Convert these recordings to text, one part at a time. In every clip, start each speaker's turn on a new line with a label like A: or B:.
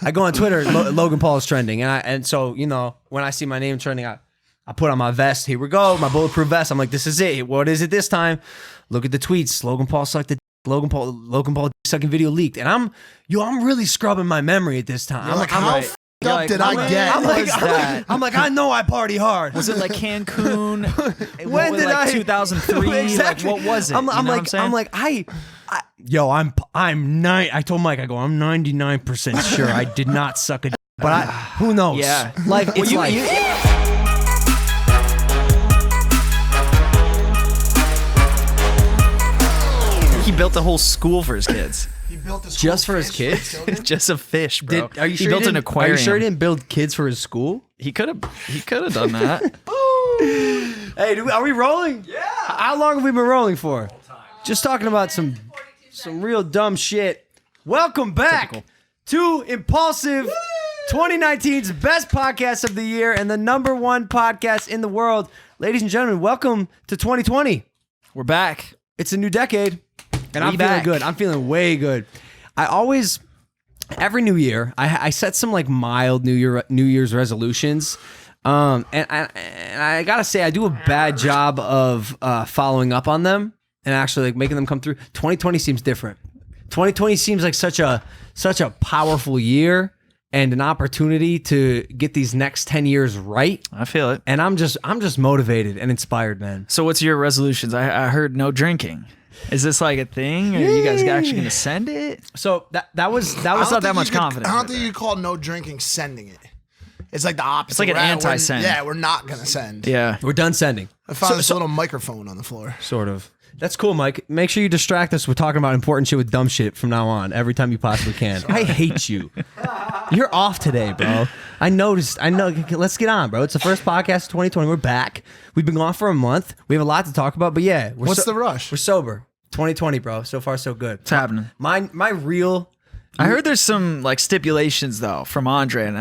A: I go on Twitter, Logan Paul is trending, and so when I see my name trending, I put on my vest. Here we go, my bulletproof vest. I'm like, this is it. What is it this time? Look at the tweets. Logan Paul sucked the Logan Paul sucking video leaked, and I'm really scrubbing my memory at this time.
B: I'm like, how up did I get?
A: I'm like, I know I party hard.
C: Was it like Cancun?
A: When did
C: like
A: I?
C: 2003.
A: Exactly.
C: Like, what was it?
A: I'm like, I told Mike, I go, I'm 99% sure I did not suck a, but who knows?
C: Yeah,
A: life. It's
C: He built a whole school for his kids.
B: He built a school
A: just for his kids.
C: Just a fish, bro.
A: Are you sure
C: he built an aquarium.
A: Are you sure he didn't build kids for his school?
C: He could have done that.
A: Hey, are we rolling? Yeah. How long have we been rolling for? Just talking about some real dumb shit. Welcome back to Impulsive, 2019's best podcast of the year and the #1 podcast in the world. Ladies and gentlemen, welcome to 2020.
C: We're back.
A: It's a new decade, and I'm feeling good. I'm feeling way good. Every new year, I set some like mild New Year's resolutions. And I gotta say, I do a bad job of following up on them and actually like making them come through. 2020 seems different. 2020 seems like such a powerful year and an opportunity to get these next 10 years right.
C: I feel it.
A: And I'm just motivated and inspired, man.
C: So what's your resolutions? I heard no drinking. Is this like a thing? Or are you guys actually gonna send it?
A: So that was
C: not that much confidence.
B: I don't think you call no drinking sending it. It's like the opposite.
C: It's like an anti-send.
B: Yeah, we're not gonna send.
C: Yeah,
A: we're done sending.
B: I found this little microphone on the floor.
A: Sort of. That's cool, Mike. Make sure you distract us with talking about important shit with dumb shit from now on, every time you possibly can. I hate you. You're off today, bro. I noticed. I know. Let's get on, bro. It's the first podcast of 2020. We're back. We've been gone for a month. We have a lot to talk about, but yeah.
B: What's the rush?
A: We're sober. 2020, bro. So far, so good.
C: It's happening.
A: My real...
C: I heard there's some like stipulations though from Andre, and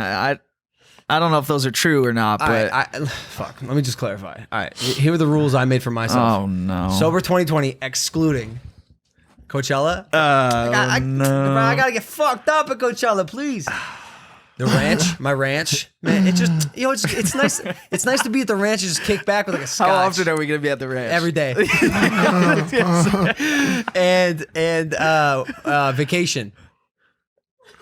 C: I don't know if those are true or not, but
A: fuck. Let me just clarify. All right, here are the rules I made for myself.
C: Oh no.
A: Sober 2020, excluding Coachella.
C: No.
A: I gotta get fucked up at Coachella, please. The ranch, my ranch, man. It just, it's nice. It's nice to be at the ranch and just kick back with like a scotch.
C: How often are we gonna be at the ranch?
A: Every day. and vacation.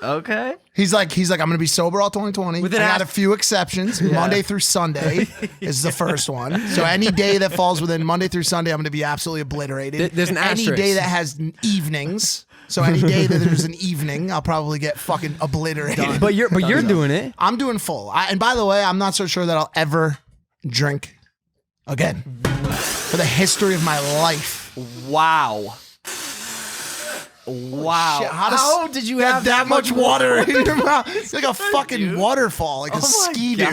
C: Okay.
B: He's like, I'm gonna be sober all 2020. I got a few exceptions. Yeah. Monday through Sunday is the first one. So any day that falls within Monday through Sunday, I'm gonna be absolutely obliterated.
A: There's an asterisk.
B: Any day that has evenings. So any day that there's an evening, I'll probably get fucking obliterated.
A: But you're doing it.
B: I'm doing full. And by the way, I'm not so sure that I'll ever drink again for the history of my life.
C: Wow. Wow.
B: Shit,
C: how did you have
B: that much water in your mouth? It's like a fucking waterfall, like a ski doo.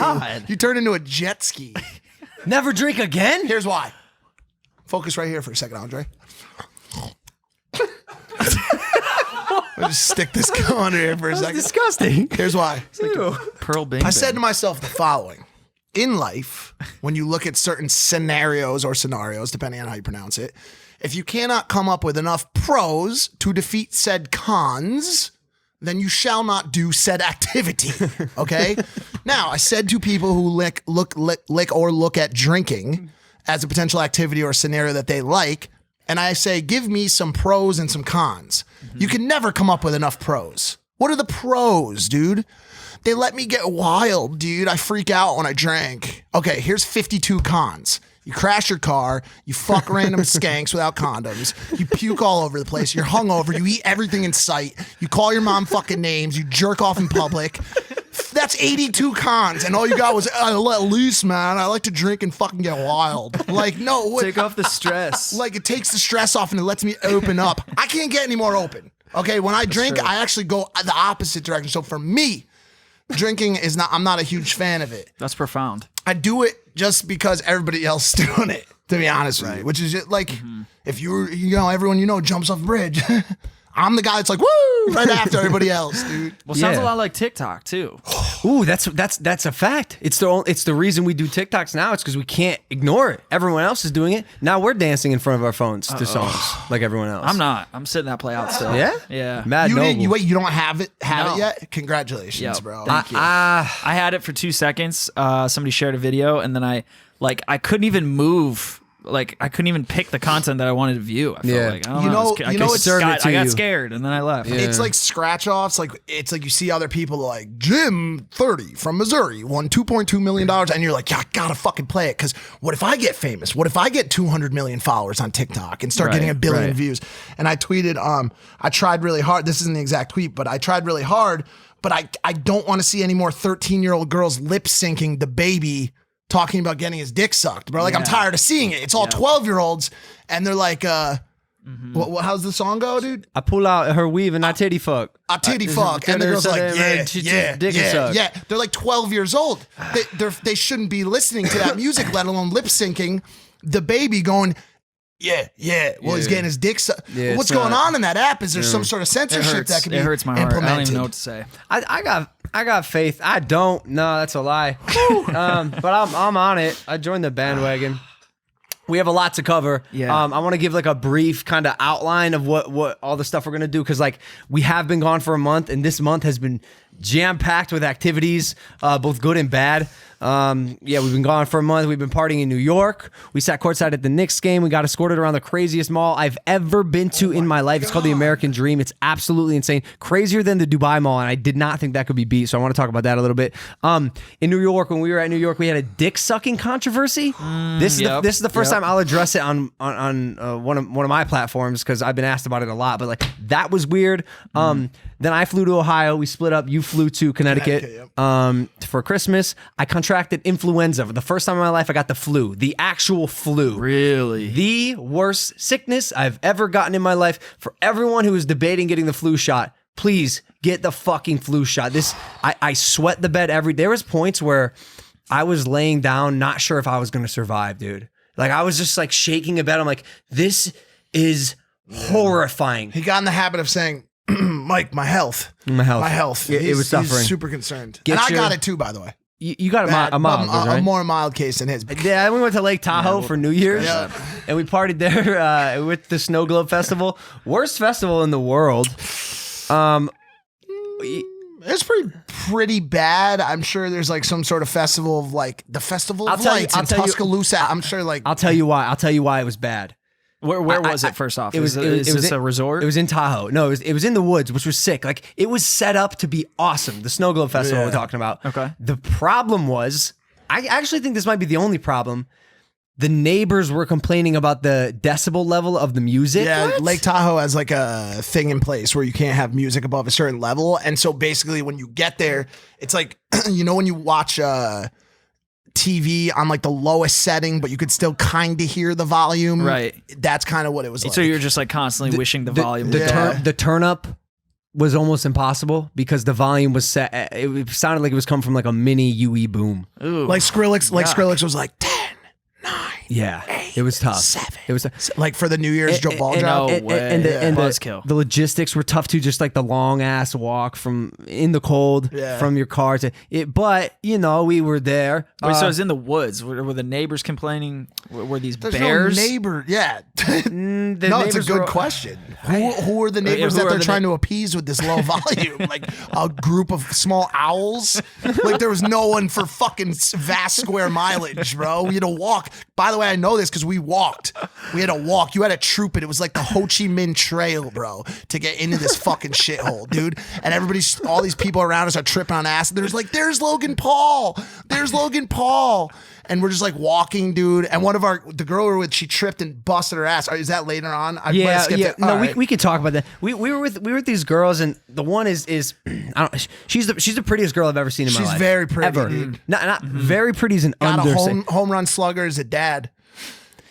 B: You turn into a jet ski.
A: Never drink again?
B: Here's why. Focus right here for a second, Andre. I'll just stick this under here for a second.
A: Disgusting.
B: Here's why.
C: Pearl Bing.
B: I said to myself the following. In life, when you look at certain scenarios, depending on how you pronounce it, if you cannot come up with enough pros to defeat said cons, then you shall not do said activity. Okay? Now, I said to people who look at drinking as a potential activity or scenario that they like, and I say, give me some pros and some cons. You can never come up with enough pros. What are the pros, dude? They let me get wild, dude. I freak out when I drink. Okay, here's 52 cons. You crash your car, you fuck random skanks without condoms, you puke all over the place, you're hungover, you eat everything in sight, you call your mom fucking names, you jerk off in public. That's 82 cons, and all you got was, I let loose, man. I like to drink and fucking get wild. Like, no.
C: Take off the stress.
B: Like, it takes the stress off and it lets me open up. I can't get any more open. Okay, when I drink, I actually go the opposite direction. So for me, drinking is not, I'm not a huge fan of it.
C: That's profound.
B: I do it just because everybody else is doing it, to be honest with you, which is just like, if everyone jumps off a bridge, I'm the guy that's like, woo, right after everybody else, dude.
C: Well, sounds a lot like TikTok too.
A: Ooh, that's a fact. It's the reason we do TikToks now. It's because we can't ignore it. Everyone else is doing it. Now we're dancing in front of our phones to songs like everyone else.
C: I'm not. I'm sitting that play out still.
A: Yeah?
C: Yeah.
A: Mad
B: You
A: Noble.
B: didn't. You don't have it
C: No.
B: yet. Congratulations,
C: Yep.
B: bro.
C: Thank you. I had it for 2 seconds. Somebody shared a video, and then I couldn't even move. Like I couldn't even pick the content that I wanted to view. I felt like I don't know. I got scared, and then I left.
A: Yeah.
B: It's like scratch offs. Like it's like you see other people like Jim 30 from Missouri won $2.2 million, and you're like, yeah, I gotta fucking play it because what if I get famous? What if I get 200 million followers on TikTok and start getting 1 billion views? And I tweeted, I tried really hard. This isn't the exact tweet, but I tried really hard. But I don't want to see any more 13-year-old girls lip syncing the baby talking about getting his dick sucked, bro. Like I'm tired of seeing it. It's all 12-year-olds, and they're like, how's the song go, dude?
A: I pull out her weave and I titty fuck.
B: I titty fuck, and the girl's like, yeah. They're like 12 years old. They shouldn't be listening to that music, let alone lip syncing the baby going. Yeah. Well, he's getting his dick sucked.
A: Yeah,
B: what's going on in that app? Is there some sort of
C: It
B: censorship
C: hurts.
B: that can be
C: It hurts my heart.
B: implemented?
C: I don't even know what to say.
A: I got faith. I don't. No, that's a lie. But I'm on it. I joined the bandwagon. We have a lot to cover.
C: Yeah.
A: I want to give like a brief kind of outline of what all the stuff we're gonna do because like we have been gone for a month, and this month has been jam packed with activities, both good and bad. We've been gone for a month. We've been partying in New York. We sat courtside at the Knicks game. We got escorted around the craziest mall I've ever been to in my life. It's called the American Dream. It's absolutely insane. Crazier than the Dubai Mall, and I did not think that could be beat. So I want to talk about that a little bit. In New York, when we were at New York, we had a dick sucking controversy. This is the first time I'll address it on one of my platforms because I've been asked about it a lot. But like that was weird. Then I flew to Ohio. We split up. You flew to Connecticut for Christmas. I contracted influenza. For the first time in my life, I got the flu. The actual flu.
C: Really?
A: The worst sickness I've ever gotten in my life. For everyone who is debating getting the flu shot, please get the fucking flu shot. I sweat the bed every day. There was points where I was laying down, not sure if I was going to survive, dude. Like I was just like shaking a bed. I'm like, this is horrifying.
B: He got in the habit of saying, Mike, my health.
A: Yeah, it was suffering.
B: He's super concerned.
A: Get
B: and I
A: your-
B: got it too, by the way.
A: You got a mild, right?
B: A more mild case than his.
A: Yeah, we went to Lake Tahoe for New Year's, and we partied there with the Snow Globe Festival. Worst festival in the world.
B: It's pretty bad. I'm sure there's like some sort of festival of like the Festival of Lights in Tuscaloosa. I'm sure like
A: I'll tell you why it was bad.
C: Where was it first off? Is this a resort?
A: It was in Tahoe. No, it was in the woods, which was sick. Like it was set up to be awesome. The Snow Globe Festival we're talking about.
C: Okay.
A: The problem was, I actually think this might be the only problem. The neighbors were complaining about the decibel level of the music.
B: Yeah,
A: What?
B: Lake Tahoe has like a thing in place where you can't have music above a certain level. And so basically when you get there, it's like, you know, when you watch TV on like the lowest setting, but you could still kind of hear the volume.
C: Right.
B: That's kind of what it was like.
C: So you're just like constantly wishing the volume.
A: The turn up was almost impossible because the volume was set. It sounded like it was coming from like a mini UE boom.
C: Ooh.
B: Like Skrillex was like 10, 9.
A: Yeah, it was tough.
B: 7.
A: It was
B: like for the New Year's ball drop.
C: No way.
A: And
C: Buzzkill.
A: the logistics were tough too. Just like the long ass walk from in the cold from your car to it. But you know, we were there.
C: Wait, so it was in the woods. Were the neighbors complaining? Were these
B: There's
C: bears?
B: no neighbor. Yeah.
A: The
B: No, it's a
A: neighbors
B: good
A: were-
B: question. Who are the neighbors
C: who
B: that
C: are
B: they're
C: the
B: trying to appease with this low volume? Like a group of small owls? Like there was no one for fucking vast square mileage, bro. We had to walk. By the way, I know this because we walked. We had to walk. You had to troop it. It was like the Ho Chi Minh Trail, bro, to get into this fucking shithole, dude. And all these people around us are tripping on acid. There's like, there's Logan Paul. There's Logan Paul. And we're just like walking, dude. And the girl we were with, she tripped and busted her ass. Is that later on? I might have skipped it.
A: No,
B: All right.
A: we could talk about that. We were with these girls, and the one is I don't. She's the prettiest girl I've ever seen in my life.
B: She's very pretty,
A: ever.
B: dude.
A: Not very pretty is an
B: Got a
A: understatement.
B: home run slugger as a dad.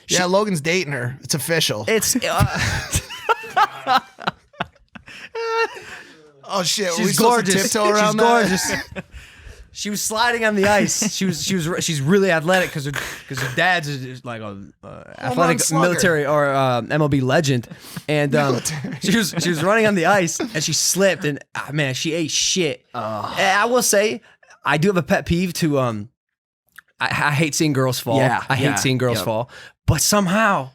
B: Yeah, Logan's dating her. It's official.
A: It's
B: Oh shit!
A: she's
B: we supposed to
A: gorgeous.
B: tiptoe around
A: She's
B: that?
A: gorgeous. She was sliding on the ice. She's really athletic because her dad's is like a athletic
B: slugger.
A: military or MLB legend, and she was running on the ice and she slipped and man, she ate shit. And I will say, I do have a pet peeve to I hate seeing girls fall.
C: Yeah,
A: I hate seeing girls fall. But somehow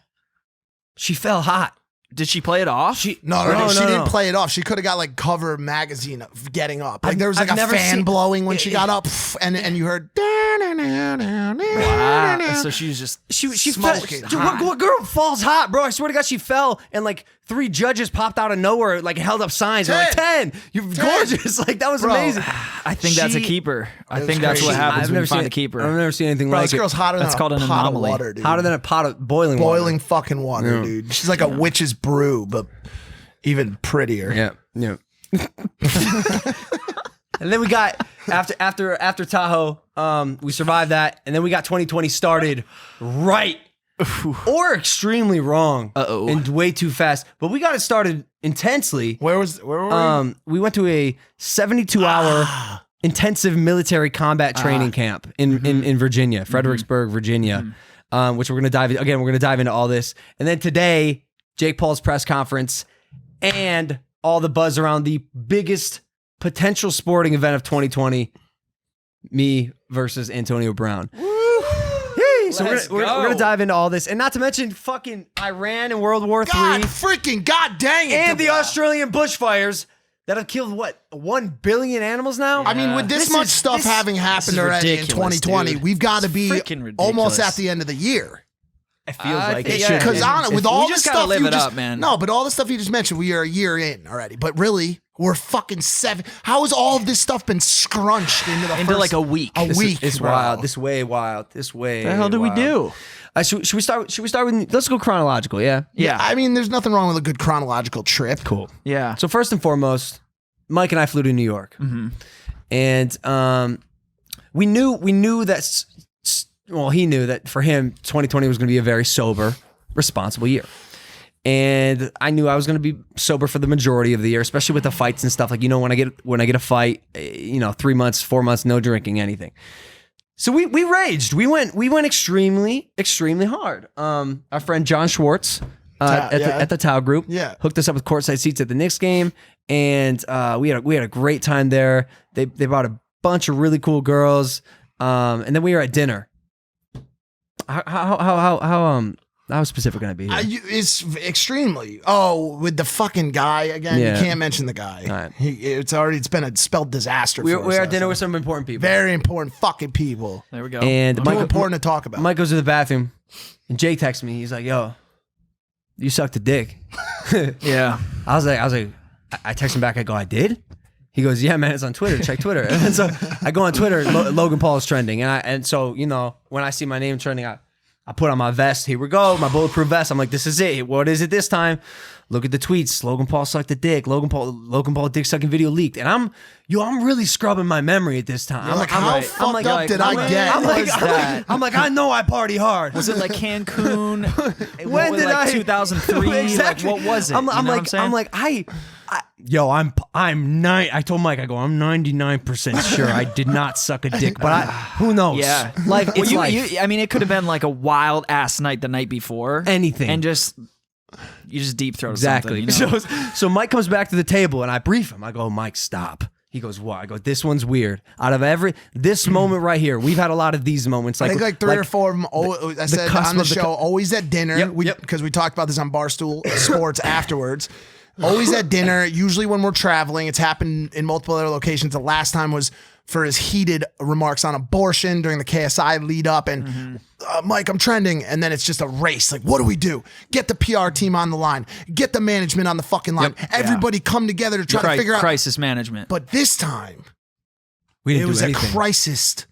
A: she fell hot.
C: Did she play it off?
B: She didn't play it off. She could have got like Cover magazine of getting up. Like there was like a fan blowing when she got up, and you heard.
C: Wow. So she was just
A: she smoking. What girl falls hot, bro? I swear to God, she fell, and like 3 judges popped out of nowhere, like held up signs. They're like 10. You're gorgeous. Like that was amazing.
C: I think that's a keeper. I think that's what happens when you find a keeper.
A: I've never seen anything like
B: this
A: it.
B: girl's hotter than
C: That's called an
B: pot
C: anomaly.
B: of water, dude.
A: Hotter than a pot of boiling water.
B: Boiling fucking water, dude. She's like a witch's brew, but even prettier.
A: Yeah. And then we got after Tahoe, we survived that, and then we got 2020 started right or extremely wrong and way too fast. But we got it started intensely.
B: Where were we?
A: We went to a 72-hour intensive military combat training camp in Virginia, Fredericksburg, Virginia, which we're gonna dive into all this. And then today, Jake Paul's press conference and all the buzz around the biggest potential sporting event of 2020, me versus Antonio Brown. So we're gonna dive into all this, and not to mention fucking Iran and World War III.
B: God dang it.
A: And the Australian bushfires that have killed, 1 billion animals now?
B: I mean, with this much stuff having happened already in 2020, dude. We've got to be almost at the end of the year.
A: It feels like it.
B: Because with all the stuff
C: live it up, man.
B: No, but all the stuff you just mentioned, we are a year in already. But really, we're fucking 7. How has all of this stuff been scrunched into
C: like a week?
A: It's wild. This way wild. This way.
C: The hell do we do?
A: Should we start with? Let's go chronological. Yeah.
B: I mean, there's nothing wrong with a good chronological trip.
A: Cool.
C: Yeah.
A: So first and foremost, Mike and I flew to New York, and we knew that. Well, he knew that for him, 2020 was going to be a very sober, responsible year. And I knew I was going to be sober for the majority of the year, especially with the fights and stuff. Like, when I get a fight, 3 months, 4 months, no drinking, anything. So we raged. We went extremely, extremely hard. Our friend John Schwartz at the Tau Group hooked us up with courtside seats at the Knicks game, and we had a great time there. They brought a bunch of really cool girls, and then we were at dinner. How specific can I be here?
B: It's extremely. Oh, with the fucking guy again. You can't mention the guy.
A: Right.
B: It's been a spelled disaster.
A: We're at dinner with some important people.
B: Very important fucking people.
C: There we go.
A: And
B: Too important to talk about.
A: Mike goes to the bathroom, and Jake texts me. He's like, "Yo, you sucked a dick."
C: Yeah.
A: I was like, I text him back. I go, "I did." He goes, "Yeah, man, it's on Twitter. Check Twitter." And so I go on Twitter. Logan Paul is trending, and so when I see my name trending, I put on my vest. Here we go, my bulletproof vest. I'm like, this is it. What is it this time? Look at the tweets. Logan Paul sucked a dick. Logan Paul dick sucking video leaked. And I'm really scrubbing my memory at this time.
B: I'm like, how fucked up did I get?
A: I'm like, I know I party hard.
C: Was it like Cancun?
A: When did I?
C: 2003.
A: Exactly.
C: Like, what was it?
A: I'm like, I told Mike, I go, I'm 99% sure I did not suck a dick, but who knows?
C: Yeah.
A: Like, it's
C: I mean, it could have been like a wild ass night the night before.
A: Anything.
C: And you just deep throat
A: exactly.
C: something.
A: So Mike comes back to the table and I brief him. I go, Mike, stop. He goes, what? I go, this one's weird. Out of this moment right here, we've had a lot of these moments.
B: I think like 3 or 4 of them. I said on the show, always at dinner. Because we talked about this on Barstool Sports afterwards. Always at dinner, usually when we're traveling. It's happened in multiple other locations. The last time was for his heated remarks on abortion during the KSI lead up. And Mike, I'm trending. And then it's just a race. Like, what do we do? Get the PR team on the line. Get the management on the fucking line. Everybody come together to try to figure out.
C: Crisis management.
B: But this time,
A: it was
B: a crisis.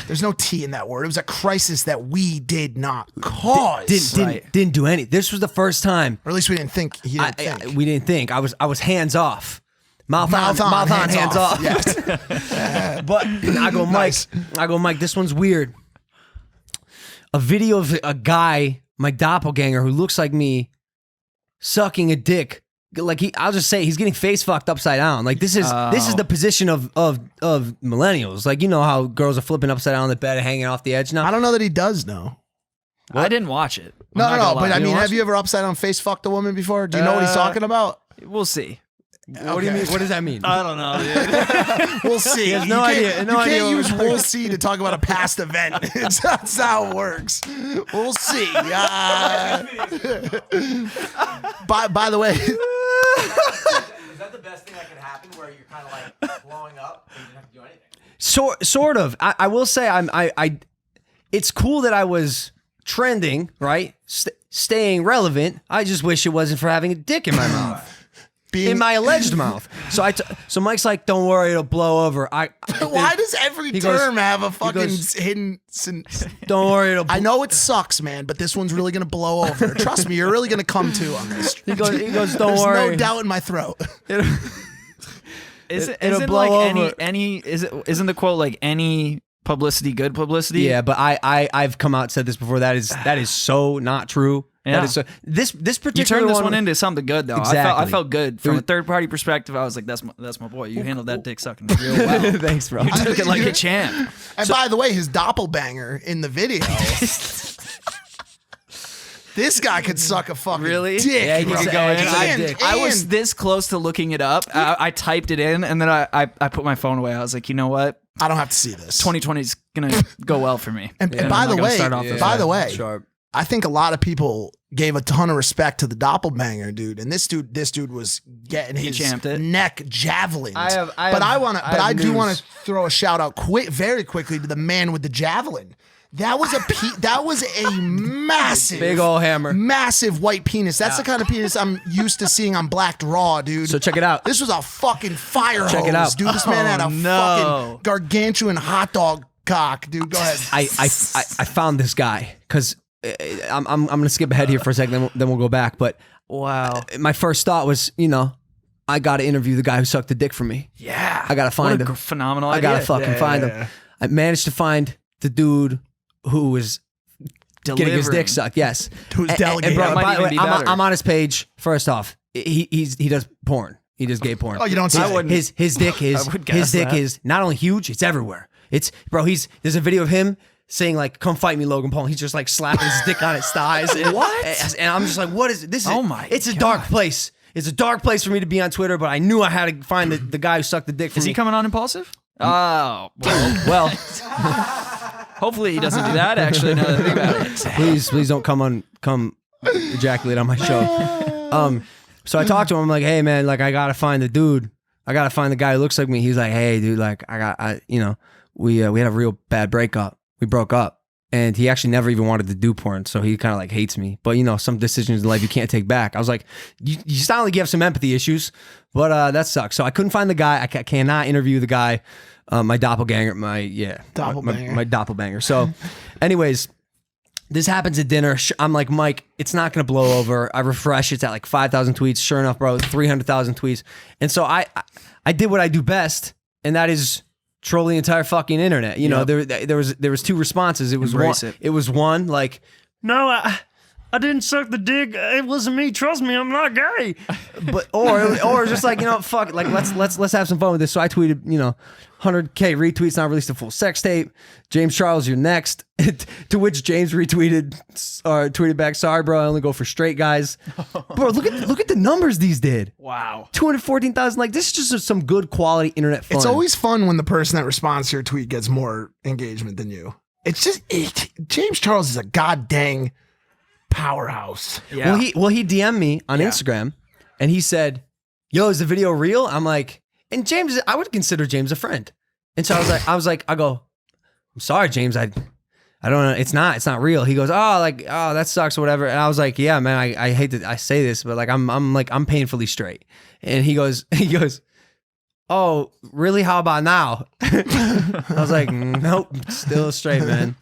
B: There's no T in that word. It was a crisis that we did not cause.
A: Didn't do any. This was the first time.
B: Or at least we didn't think.
A: We didn't think. I was hands off. Mouth on, hands off. Yes. But I go, Mike, this one's weird. A video of a guy, my doppelganger, who looks like me, sucking a dick. Like I'll just say he's getting face fucked upside down. Like this is the position of millennials. Like, you know how girls are flipping upside down on the bed, hanging off the edge now.
B: I don't know that he does know.
C: What? I didn't watch it.
B: No. But I mean, have you ever upside down face fucked a woman before? Do you know what he's talking about?
C: We'll see.
A: What do you mean? What does that mean?
C: I don't know, dude.
B: We'll see.
A: He has no idea.
B: You can't use "we'll see" to talk about a past event. That's how it works. We'll see. By the way,
D: Is that the best thing that could happen, where you're kind of like blowing up and you don't have to do anything?
A: Sort of. I will say I it's cool that I was trending, right? Staying relevant. I just wish it wasn't for having a dick in my mouth. In my alleged mouth. So Mike's like, don't worry, it'll blow over. Why
B: does every term have a fucking hidden?
A: Don't worry, it'll.
B: I know it sucks, man, but this one's really gonna blow over. Trust me, you're really gonna come to on this.
A: He goes, don't
B: There's
A: worry.
B: no doubt in my throat.
C: Isn't
A: blow
C: like
A: over.
C: isn't the quote like any publicity good publicity?
A: Yeah, but I've come out and said this before. That is so not true.
C: Yeah.
A: That is so, this particular
C: You turned this one into something good though.
A: Exactly.
C: I felt good from a third party perspective. I was like, that's my boy. You handled that dick sucking real well.
A: Thanks, bro.
C: You took it like a champ.
B: And by the way, his doppelbanger in the video. This guy could suck a fucking
C: Really?
B: dick.
A: Yeah, he
B: bro.
A: could go in.
C: I was this close to looking it up. I typed it in and then I put my phone away. I was like, you know what?
B: I don't have to see this.
C: 2020 is gonna go well for me.
B: And by the way,
A: sharp.
B: I think a lot of people gave a ton of respect to the doppelbanger dude, and this dude was getting his
C: champed it.
B: neck javelined.
A: I
B: do want to throw a shout out very quickly to the man with the javelin. That was a massive,
A: Big old hammer.
B: massive white penis. That's the kind of penis I'm used to seeing on Blacked Raw, dude.
A: So check it out.
B: This was a fucking fire
A: Check
B: hose,
A: it out.
B: dude. This man had a fucking gargantuan hot dog cock, dude. Go ahead.
A: I found this guy because I'm gonna skip ahead here for a second, then we'll go back. But
C: Wow.
A: my first thought was, I got to interview the guy who sucked the dick from me.
C: Yeah.
A: I gotta find him.
C: Phenomenal
A: I
C: idea.
A: gotta fucking find him. I managed to find the dude who was getting his dick sucked. Yes,
B: Who's delegating.
A: bro,
C: might
A: by the way,
C: even be better.
A: I'm on his page. First off, he does porn. He does gay porn.
B: Oh, you don't see it.
A: His dick is
C: would guess
A: his dick
C: that.
A: is not only huge, it's everywhere. There's a video of him saying like, "Come fight me, Logan Paul." He's just like slapping his dick on his thighs.
C: What?
A: And I'm just like, what is it? This is
C: Oh my
A: It's a
C: God.
A: dark place. It's a dark place for me to be on Twitter, but I knew I had to find the guy who sucked the dick from
C: Is
A: me.
C: he coming on Impulsive? Oh, well. Hopefully he doesn't do that. Actually, now that I think about it.
A: Please don't come ejaculate on my show. So I talked to him. I'm like, hey man, like I gotta find the dude. I gotta find the guy who looks like me. He's like, hey dude, like we had a real bad breakup. We broke up, and he actually never even wanted to do porn. So he kind of like hates me. But some decisions in life you can't take back. I was like, you sound like you have some empathy issues, but that sucks. So I couldn't find the guy. I cannot interview the guy. My doppelganger, my doppelbanger. So, anyways, this happens at dinner. I'm like, Mike, it's not gonna blow over. I refresh. It's at like 5,000 tweets. Sure enough, bro, 300,000 tweets. And so I did what I do best, and that is troll the entire fucking internet. There was two responses. It was
C: Embrace
A: one.
C: it.
A: It was one like, no, I didn't suck the dick. It wasn't me. Trust me, I'm not gay. But or just like fuck it. Like let's have some fun with this. So I tweeted 100K retweets. Now released a full sex tape. James Charles, you're next. To which James tweeted back, sorry bro, I only go for straight guys. Bro, look at the numbers these did.
C: Wow.
A: 214,000. Like this is just some good quality internet fun.
B: It's always fun when the person that responds to your tweet gets more engagement than you. It's just James Charles is a god dang powerhouse.
C: Yeah.
A: Well, he DM'd me on Instagram, and he said, "Yo, is the video real?" I'm like, and James, I would consider James a friend, and so I go, I'm sorry, James, I don't know, it's not real. He goes, oh, that sucks or whatever, and I was like, yeah, man, I hate that I say this, but like I'm painfully straight, and he goes, oh, really? How about now? I was like, nope, still straight, man.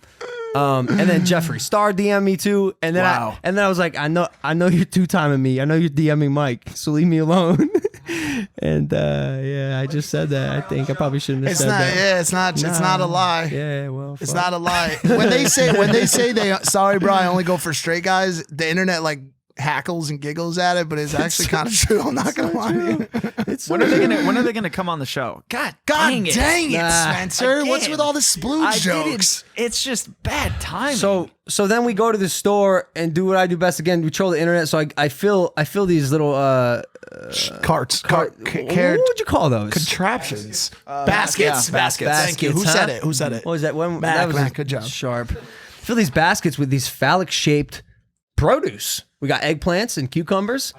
A: And then Jeffree Star DM'd me too, and then I was like, I know you're two-timing me. I know you're DMing Mike, so leave me alone. And I just said that. I think I probably shouldn't have said that.
B: Yeah, it's not a lie.
A: Yeah, well,
B: it's not a lie. When they say sorry, bro, I only go for straight guys. The internet like hackles and giggles at it, but it's actually kind of true. I'm not gonna lie to you.
C: When are they gonna come on the show? God dang it,
B: Spencer.
C: Again.
B: What's with all the splooge jokes?
C: It's just bad timing.
A: So then we go to the store and do what I do best again. We troll the internet. So I fill these little
B: Carts.
A: what would you call those?
B: Contraptions. Baskets.
C: Yeah, baskets.
B: Thank you. Who said it? Who said it?
A: What was that?
B: Mac,
A: that was
B: good job.
A: Sharp. Fill these baskets with these phallic shaped produce. We got eggplants and cucumbers.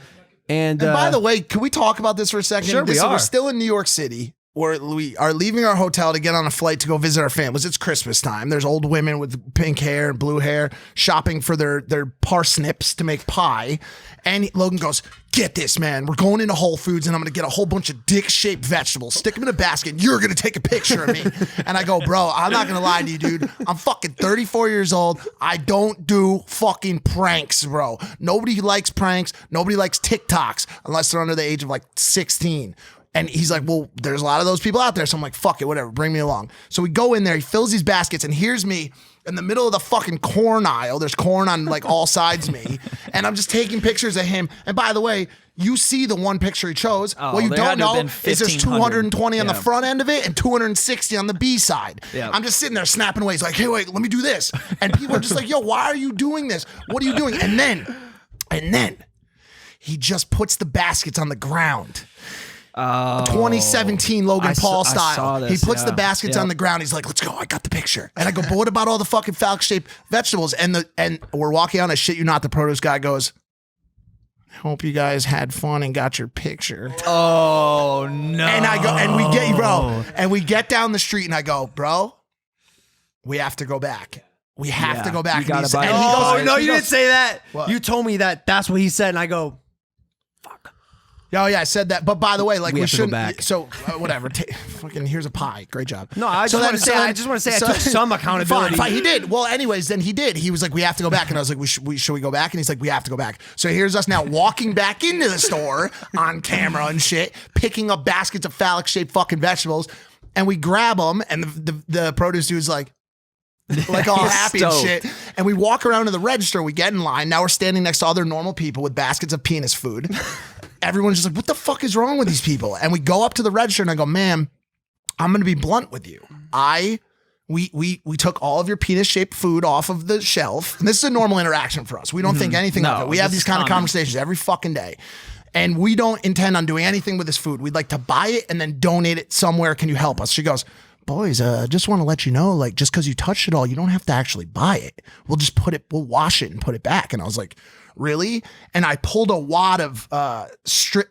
A: And
B: by the way, can we talk about this for a second?
A: Sure, we are.
B: We're still in New York City. We are leaving our hotel to get on a flight to go visit our families. It's Christmas time. There's old women with pink hair and blue hair shopping for their parsnips to make pie. And Logan goes, get this, man. We're going into Whole Foods and I'm going to get a whole bunch of dick-shaped vegetables, stick them in a basket, and you're going to take a picture of me. And I go, bro, I'm not going to lie to you, dude. I'm fucking 34 years old. I don't do fucking pranks, bro. Nobody likes pranks. Nobody likes TikToks unless they're under the age of like 16. And he's like, well, there's a lot of those people out there. So I'm like, fuck it, whatever, bring me along. So we go in there, he fills these baskets, and here's me in the middle of the fucking corn aisle. There's corn on like all sides of me. And I'm just taking pictures of him. And by the way, you see the one picture he chose. What you don't know is there's 220 on the front end of it and 260 on the B side. Yeah. I'm just sitting there snapping away. He's like, hey, wait, let me do this. And people are just like, yo, why are you doing this? What are you doing? And then he just puts the baskets on the ground. 2017 Logan Paul style. He puts the baskets on the ground. He's like, let's go. I got the picture. And I go, but what about all the fucking phallic shaped vegetables? And we're walking on. I shit you not. The produce guy goes, hope you guys had fun and got your picture.
C: Oh no.
B: And I go, and we get down the street and I go, bro, we have to go back. We have to go back.
C: You gotta buy
A: oh, no, you didn't say that. What? You told me that's what he said. And I go,
B: oh yeah, I said that. But by the way, like we shouldn't.
A: Go back.
B: So whatever. Fucking here's a pie. Great job.
A: No, I just want to say I took some accountability.
B: Fine. He did. Well, anyways, then he did. He was like, we have to go back, and I was like, should we go back? And he's like, we have to go back. So here's us now walking back into the store on camera and shit, picking up baskets of phallic shaped fucking vegetables, and we grab them, and the produce dude's like all happy and shit. And we walk around to the register. We get in line. Now we're standing next to other normal people with baskets of penis food. Everyone's just like, what the fuck is wrong with these people? And we go up to the register and I go, ma'am, I'm going to be blunt with you. We took all of your penis-shaped food off of the shelf. And this is a normal interaction for us. We don't think anything of it. We have these kind of conversations every fucking day. And we don't intend on doing anything with this food. We'd like to buy it and then donate it somewhere. Can you help us? She goes, boys, just want to let you know, like, just because you touched it all, you don't have to actually buy it. We'll just we'll wash it and put it back. And I was like, really? And I pulled a wad of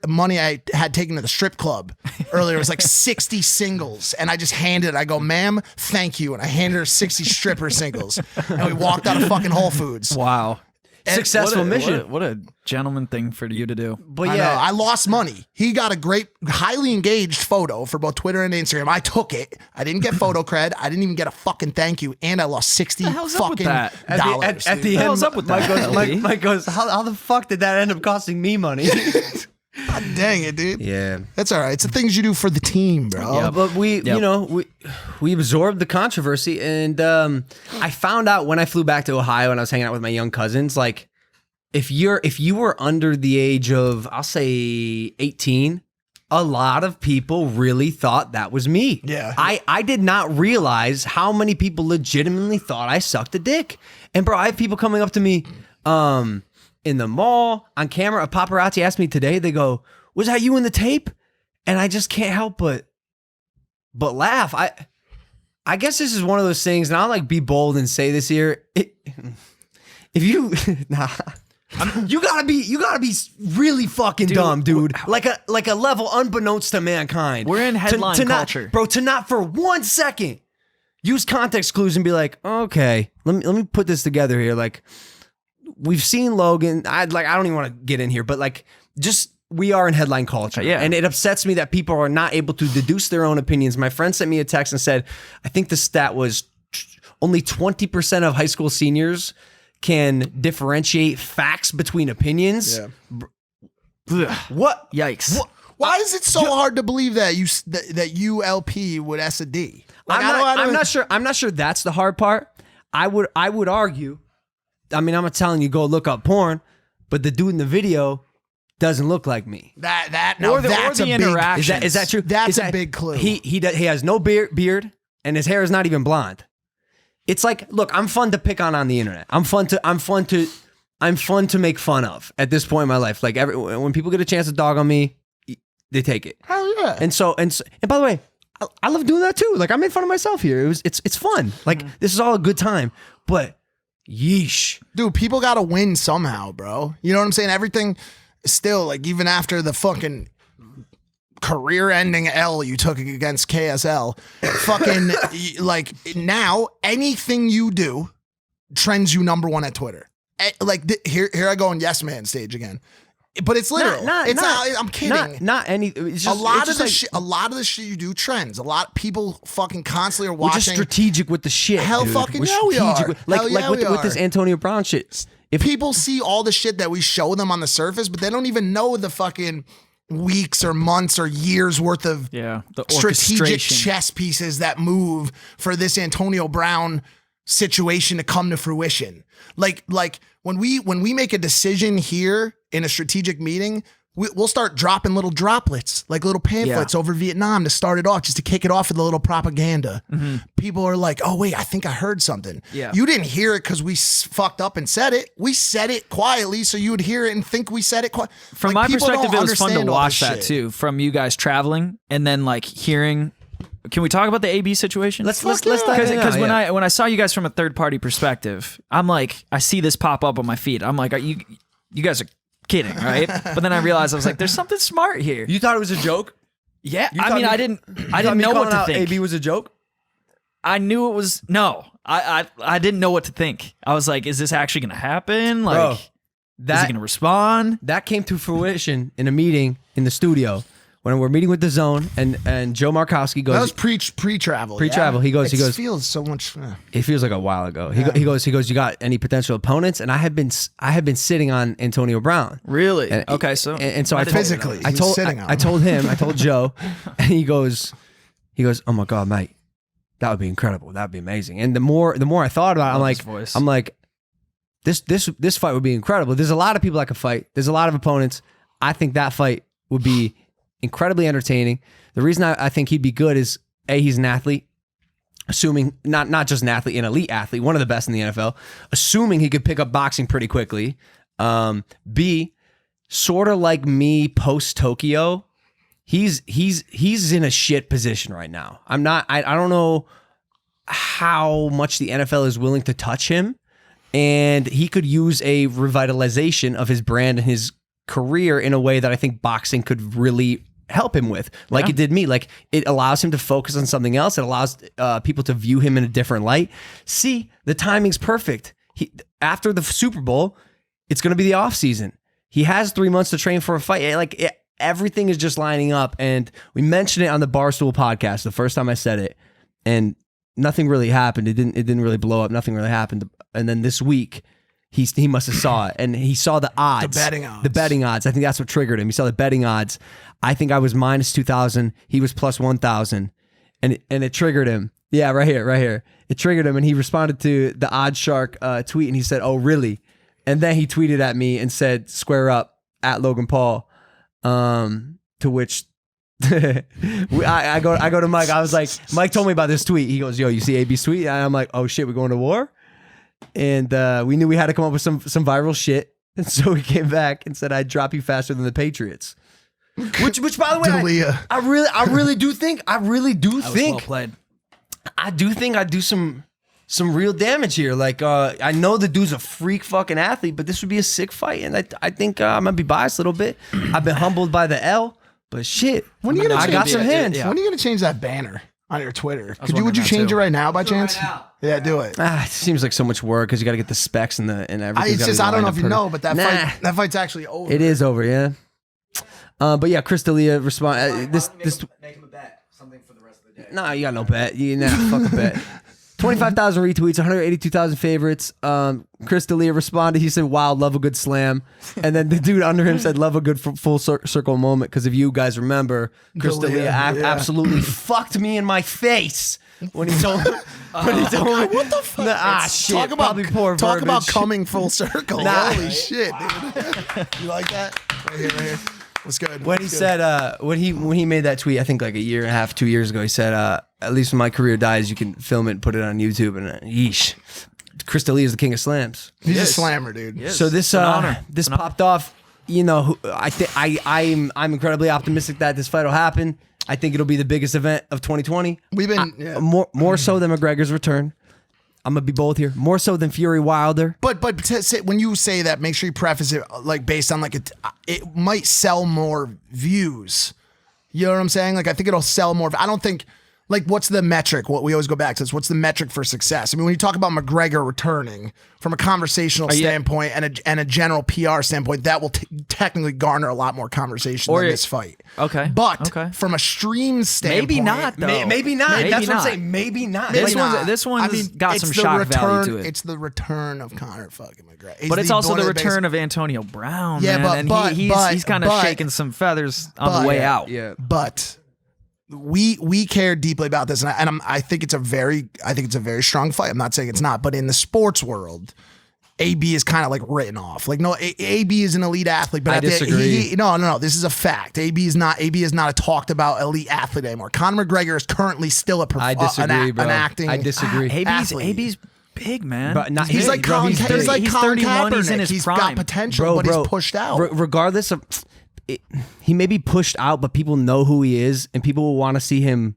B: money I had taken to the strip club earlier. It was like 60 singles. And I just handed it. I go, ma'am, thank you. And I handed her 60 stripper singles. And we walked out of fucking Whole Foods.
C: Wow.
A: Successful mission.
C: What a gentleman thing for you to do.
A: But
B: I know, I lost money. He got a great, highly engaged photo for both Twitter and Instagram. I took it. I didn't get photo cred. I didn't even get a fucking thank you. And I lost $60 fucking dollars.
A: At the end, up with that? Mike goes, how the fuck did that end up costing me money?
B: God dang it, dude.
A: Yeah.
B: That's all right. It's the things you do for the team, bro.
A: Yeah, but we absorbed the controversy, and I found out when I flew back to Ohio and I was hanging out with my young cousins, like, if you were under the age of, I'll say 18, a lot of people really thought that was me.
B: Yeah.
A: I did not realize how many people legitimately thought I sucked a dick. And bro, I have people coming up to me in the mall, on camera. A paparazzi asked me today, they go, was that you in the tape? And I just can't help but laugh. I guess this is one of those things, and I'll like be bold and say this here. If you you gotta be really fucking dumb, dude. Like a level unbeknownst to mankind.
C: We're in headline culture,
A: bro. To not for 1 second use context clues and be like, okay, let me put this together here. Like, we've seen Logan. I don't even want to get in here, but like, just we are in headline culture, and it upsets me that people are not able to deduce their own opinions. My friend sent me a text and said, I think the stat was only 20% of high school seniors can differentiate facts between opinions.
B: Yeah.
A: What?
C: Yikes.
B: Why is it so hard to believe that ULP would S a D? Like,
A: I'm not sure. I'm not sure that's the hard part. I would argue. I mean, I'm not telling you go look up porn, but the dude in the video doesn't look like me.
B: That's
C: the
B: a
C: interaction.
A: Is that true?
B: That's a big clue.
A: He has no beard and his hair is not even blonde. It's like, look, I'm fun to pick on the internet. I'm fun to make fun of at this point in my life. Like when people get a chance to dog on me, they take it.
B: Hell yeah.
A: And by the way, I love doing that too. Like I made fun of myself here. It's fun. Like this is all a good time. But yeesh,
B: dude, people got to win somehow, bro. You know what I'm saying? Everything still, like, even after the fucking career-ending L you took against KSL, fucking like now anything you do trends you number one at Twitter. Like here I go on Yes Man stage again. But it's literal. I'm kidding.
A: Not any. It's just,
B: a lot of the shit you do trends. A lot of people fucking constantly are
A: watching. We're just strategic with the shit.
B: Hell,
A: dude.
B: Fucking yeah, we are.
A: With this Antonio Brown shit.
B: If people see all the shit that we show them on the surface, but they don't even know the fucking weeks or months or years worth of
C: the
B: strategic chess pieces that move for this Antonio Brown situation to come to fruition. Like when we make a decision here in a strategic meeting, we'll start dropping little droplets, like little pamphlets over Vietnam to start it off, just to kick it off with a little propaganda. Mm-hmm. People are like, oh wait, I think I heard something.
C: Yeah.
B: You didn't hear it because we fucked up and said it. We said it quietly so you would hear it and think we said it quietly.
C: From my perspective, it was fun to watch that too, from you guys traveling and then like hearing. Can we talk about the AB situation?
A: Let's because
C: when I saw you guys from a third party perspective, I'm like, I see this pop up on my feed. I'm like, you guys are kidding, right? But then I realized I was like, there's something smart here.
A: You thought it was a joke?
C: Yeah, I didn't know what to think.
A: AB was a joke?
C: I knew it was I didn't know what to think. I was like, is this actually going to happen? Like,
A: bro,
C: is he going to respond?
A: That came to fruition in a meeting in the studio. When we're meeting with the Zone and Joe Markowski goes.
B: That was pre-travel.
A: Pre-travel. Yeah. He goes.
B: It feels so much.
A: It feels like a while ago. He goes. You got any potential opponents? And I had been sitting on Antonio Brown.
C: Really?
A: And,
C: okay. So
A: I told Joe, and he goes, oh my God, mate, that would be incredible. That would be amazing. And the more I thought about it, I'm like, this fight would be incredible. There's a lot of people that could fight. There's a lot of opponents. I think that fight would be incredibly entertaining. The reason I think he'd be good is A, he's an athlete, assuming not just an athlete, an elite athlete, one of the best in the NFL, assuming he could pick up boxing pretty quickly. B, sort of like me post Tokyo, he's in a shit position right now. I don't know how much the NFL is willing to touch him, and he could use a revitalization of his brand and his career in a way that I think boxing could really help him with, like it did me. Like it allows him to focus on something else. It allows people to view him in a different light. See, the timing's perfect. After the Super Bowl, it's going to be the off season. He has 3 months to train for a fight. Everything is just lining up. And we mentioned it on the Barstool podcast the first time I said it, and nothing really happened. It didn't really blow up. Nothing really happened. And then this week, he must have saw it, and he saw the odds. The betting odds. I think that's what triggered him. He saw the betting odds. I think I was minus 2,000. He was plus 1,000, and it triggered him. Yeah, right here. It triggered him, and he responded to the Odd Shark tweet, and he said, "Oh, really?" And then he tweeted at me and said, "Square up at Logan Paul." To which I go to Mike. I was like, Mike told me about this tweet. He goes, "Yo, you see AB's tweet?" And I'm like, "Oh shit, we're going to war." And we knew we had to come up with some viral shit, and so we came back and said, "I'd drop you faster than the Patriots." Which by the way, I really do think. Well
C: played.
A: I do think I do some real damage here. Like I know the dude's a freak fucking athlete, but this would be a sick fight, and I think I'm gonna be biased a little bit. I've been humbled by the L, but shit, I got some hands.
B: When are you gonna change that banner on your Twitter? Would you change it right now by chance? Yeah, do it.
A: It seems like so much work because you got to get the specs and everything.
B: It's just I don't know if you know, but that fight's actually over.
A: It is over, yeah. But yeah, Chris D'Elia respond. This
D: make him a bet, something for the rest of the day.
A: Nah, you got no bet. Fuck a bet. 25,000 retweets, 182,000 favorites. Chris D'Elia responded. He said, "Wow, love a good slam." And then the dude under him said, "Love a good full circle moment." Because if you guys remember, Chris D'Elia absolutely fucked me in my face when he told me.
B: What the fuck?
A: Shit.
B: Talk about
A: probably poor
B: talk about
A: verbiage.
B: coming full circle.
A: Nah.
B: Holy shit, dude. You like that? Right here. What's good?
A: When he said, when he made that tweet, I think like a year and a half, 2 years ago, he said, at least when my career dies, you can film it and put it on YouTube. And yeesh, Chris D'Elia is the king of slams.
B: He's a slammer, dude.
A: So this this popped off. You know, I'm incredibly optimistic that this fight will happen. I think it'll be the biggest event of 2020.
B: We've been
A: more so than McGregor's return. I'm gonna be bold here. More so than Fury Wilder.
B: But when you say that, make sure you preface it like based on like it might sell more views. You know what I'm saying? Like I think it'll sell more. I don't think like what's the metric? What we always go back to is what's the metric for success? I mean, when you talk about McGregor returning from a conversational standpoint and a general PR standpoint, that will technically garner a lot more conversation than this fight.
C: Okay.
B: But from a stream standpoint,
C: maybe not though.
A: Maybe not.
C: Maybe
A: That's
C: not.
A: what I'm saying. Maybe not.
C: This one's got some shock value to it.
B: It's the return of Conor fucking McGregor.
C: But it's also the return of Antonio Brown.
B: Yeah,
C: man. He's kind of shaking some feathers on the way out.
A: Yeah.
B: But we care deeply about this, and I think it's a very strong fight. I'm not saying it's not, but in the sports world, AB is kind of like written off. Like no, AB is an elite athlete, but
A: I disagree.
B: No. This is a fact. AB is not a talked about elite athlete anymore. Conor McGregor is currently still a
A: I disagree, bro.
B: an acting.
A: I disagree.
C: AB's big, man.
A: But not,
B: He's like Colin
C: he's 31. He's in his
B: He's
C: prime.
B: got potential, but he's pushed out.
A: Regardless of, he may be pushed out, but people know who he is, and people will want to see him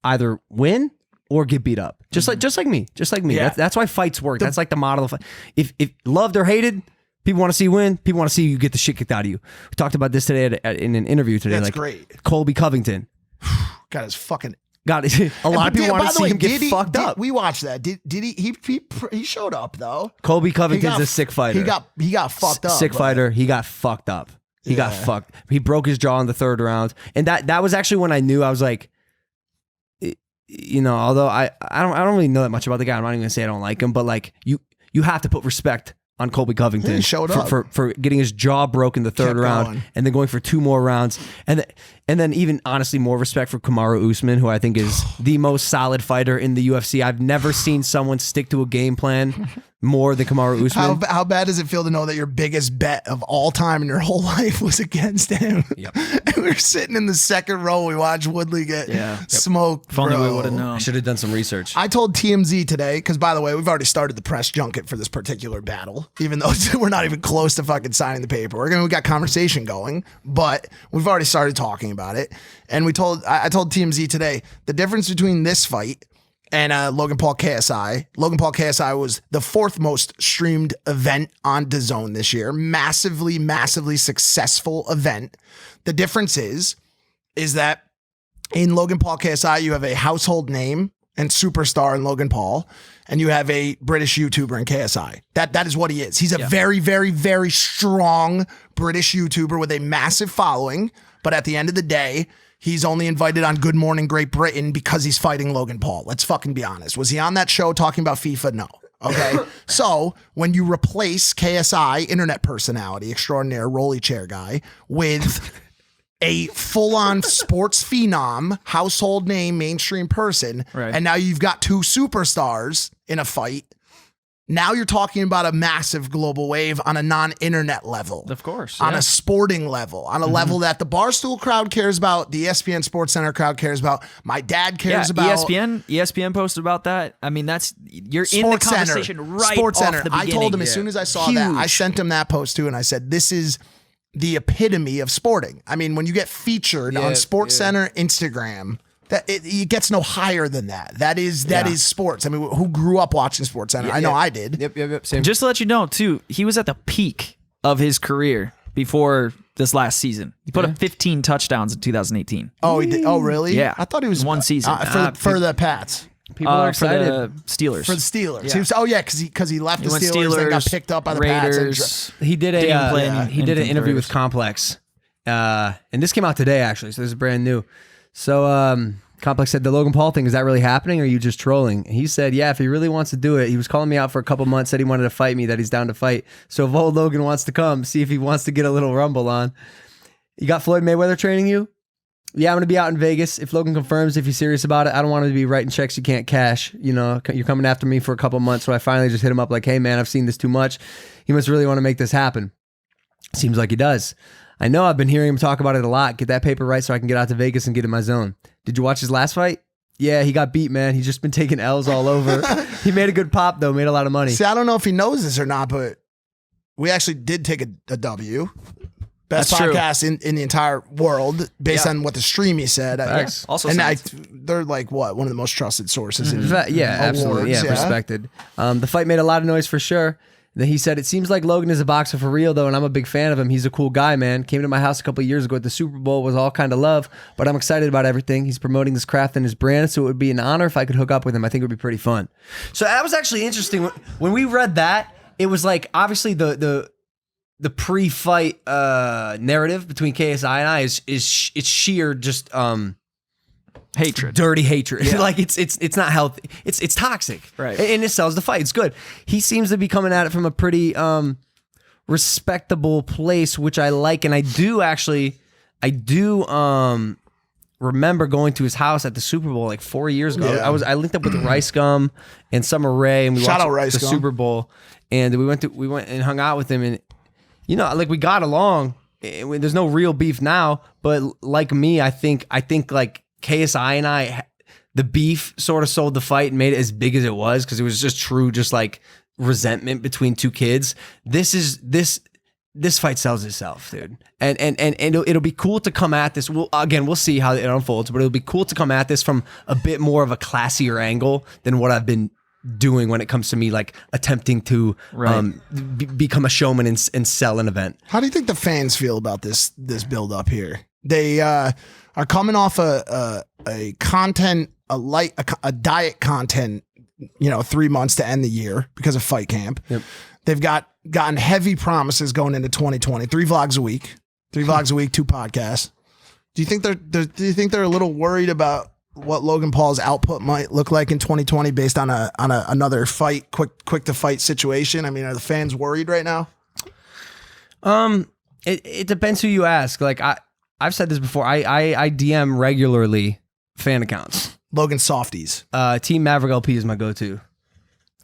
A: either win or get beat up. Just like me.
C: Yeah.
A: That's why fights work. That's like the model of fight. If loved or hated, people want to see you win. People want to see you get the shit kicked out of you. We talked about this today in an interview today.
B: That's
A: like
B: great.
A: Colby Covington.
B: Got his fucking.
A: Got it. A lot of people want to see him get fucked up.
B: We watched that. Did he showed up though?
A: Colby Covington's a sick fighter.
B: He got fucked up.
A: Sick fighter. He got fucked up. He got fucked. He broke his jaw in the third round, and that was actually when I knew. I was like, you know, although I don't really know that much about the guy. I'm not even gonna say I don't like him, but like you have to put respect on Colby Covington.
B: He showed up
A: for getting his jaw broken in the third round
B: going.
A: and then going for 2 more rounds, and then even honestly more respect for Kamaru Usman, who I think is the most solid fighter in the UFC. I've never seen someone stick to a game plan more than Kamaru Usman.
B: How bad does it feel to know that your biggest bet of all time in your whole life was against him?
A: Yep.
B: And we were sitting in the second row. We watched Woodley get smoked.
C: If only we
B: bro.
C: would have known.
A: I should have done some research.
B: I told TMZ today, because by the way, we've already started the press junket for this particular battle, even though we're not even close to fucking signing the paperwork. I mean, we got conversation going, but we've already started talking about it. And I told TMZ today, the difference between this fight and Logan Paul KSI. Logan Paul KSI was the 4th most streamed event on DAZN this year. Massively, massively successful event. The difference is that in Logan Paul KSI, you have a household name and superstar in Logan Paul, and you have a British YouTuber in KSI. That is what he is. He's a very, very, very strong British YouTuber with a massive following, but at the end of the day, he's only invited on Good Morning Great Britain because he's fighting Logan Paul. Let's fucking be honest. Was he on that show talking about FIFA? No. Okay. So when you replace KSI, internet personality extraordinaire, rolly chair guy, with a full-on sports phenom, household name, mainstream person,
C: right.
B: And now you've got 2 superstars in a fight. Now you're talking about a massive global wave on a non-internet level.
C: Of course.
B: On a sporting level, on a level that the Barstool crowd cares about, the ESPN Sports Center crowd cares about, my dad cares about.
C: ESPN posted about that. I mean, you're in the conversation right
B: Sports
C: off
B: Center.
C: the beginning.
B: I told him as soon as I saw that, I sent him that post too, and I said, this is the epitome of sporting. I mean, when you get featured on Sports Center, Instagram, that it gets no higher than that. That is sports. I mean, who grew up watching Sports Center? I know I did.
A: Yep. Same.
C: Just to let you know, too, he was at the peak of his career before this last season. He put up 15 touchdowns in 2018.
B: Oh, he did. Oh, really?
C: Yeah.
B: I thought he was
C: one season
B: for the Pats.
A: People are excited.
C: for the Steelers.
B: For the Steelers.
C: Yeah.
B: He was, because he left the
C: went
B: Steelers and got picked up by the
C: Raiders.
B: Pats.
A: He did
C: Didn't play
A: he did an
C: anything
A: interview
C: for
A: with
C: Raiders.
A: Complex, and this came out today actually, so this is brand new. So Complex said, the Logan Paul thing, is that really happening, or are you just trolling? And he said, yeah, if he really wants to do it. He was calling me out for a couple months, said he wanted to fight me, that he's down to fight. So if old Logan wants to come, see if he wants to get a little rumble on. You got Floyd Mayweather training you? Yeah, I'm going to be out in Vegas. If Logan confirms, if he's serious about it, I don't want him to be writing checks you can't cash. You know, you're coming after me for a couple months. So I finally just hit him up like, hey, man, I've seen this too much. He must really want to make this happen. Seems like he does. I know I've been hearing him talk about it a lot. Get that paper right so I can get out to Vegas and get in my zone. Did you watch his last fight? Yeah, he got beat, man. He's just been taking L's all over. He made a good pop, though. Made a lot of money.
B: See, I don't know if he knows this or not, but we actually did take a W. Best
C: That's
B: podcast in the entire world based on what the streamy said.
C: Also,
B: and they're like one of the most trusted sources. In
A: Yeah, absolutely.
B: awards,
A: Yeah, respected. The fight made a lot of noise for sure. Then he said, it seems like Logan is a boxer for real, though, and I'm a big fan of him. He's a cool guy, man. Came to my house a couple of years ago at the Super Bowl. Was all kind of love, but I'm excited about everything. He's promoting his craft and his brand, so it would be an honor if I could hook up with him. I think it would be pretty fun. So that was actually interesting. When we read that, it was like, obviously, the pre-fight narrative between KSI and I is it's sheer just
C: hatred,
A: dirty hatred. Yeah. Like it's not healthy. It's toxic,
C: right?
A: And it sells the fight. It's good. He seems to be coming at it from a pretty respectable place, which I like. And I do remember going to his house at the Super Bowl like 4 years ago.
B: Yeah.
A: I linked up with Rice Gum and Summer Rae, and we
B: Shout out
A: watched
B: Rice
A: the
B: Gum.
A: Super Bowl. And we went and hung out with him, and you know, like we got along. There's no real beef now, but like me, I think like KSI and I, the beef sort of sold the fight and made it as big as it was because it was just true, just like resentment between two kids. This fight sells itself, dude, and it'll be cool to come at this. We'll see how it unfolds, but it'll be cool to come at this from a bit more of a classier angle than what I've been doing when it comes to me like attempting to become a showman and sell an event.
B: How do you think the fans feel about this build up here? They are coming off a diet content, 3 months to end the year because of fight camp.
A: Yep.
B: They've gotten heavy promises going into 2020. 3 vlogs a week, 2 podcasts. Do you think they're a little worried about what Logan Paul's output might look like in 2020 based on another fight, quick to fight situation? I mean, are the fans worried right now?
A: It depends who you ask. Like I've said this before. I DM regularly fan accounts.
B: Logan Softies.
A: Team Maverick LP is my go-to.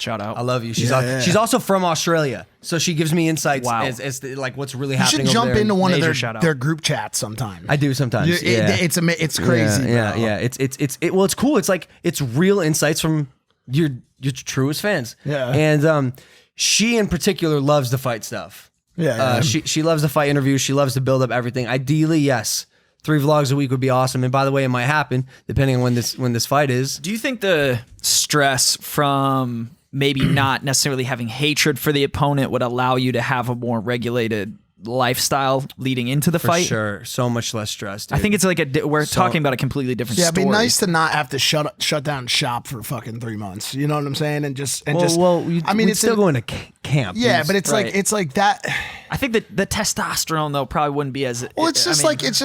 C: Shout out.
A: I love you. She's also from Australia, so she gives me insights as to, like what's really happening.
B: You should jump into one of
C: Major
B: their group chats sometime.
A: I do sometimes.
B: It's crazy.
A: Yeah. It's cool. It's like it's real insights from your truest fans.
B: Yeah.
A: And she in particular loves the fight stuff.
B: Yeah.
A: She loves the fight interviews. She loves to build up everything. Ideally, yes. 3 vlogs a week would be awesome. And by the way, it might happen depending on when this fight is.
C: Do you think the stress from maybe not necessarily having hatred for the opponent would allow you to have a more regulated lifestyle leading into the fight?
A: For sure. So much less stress, dude.
C: I think it's like we're talking about a completely different story.
B: It'd be nice to not have to shut down shop for fucking 3 months. You know what I'm saying?
A: It's still going to camp.
B: Yeah, but it's like that.
C: I think that the testosterone though probably wouldn't be as
B: well. It's just like what's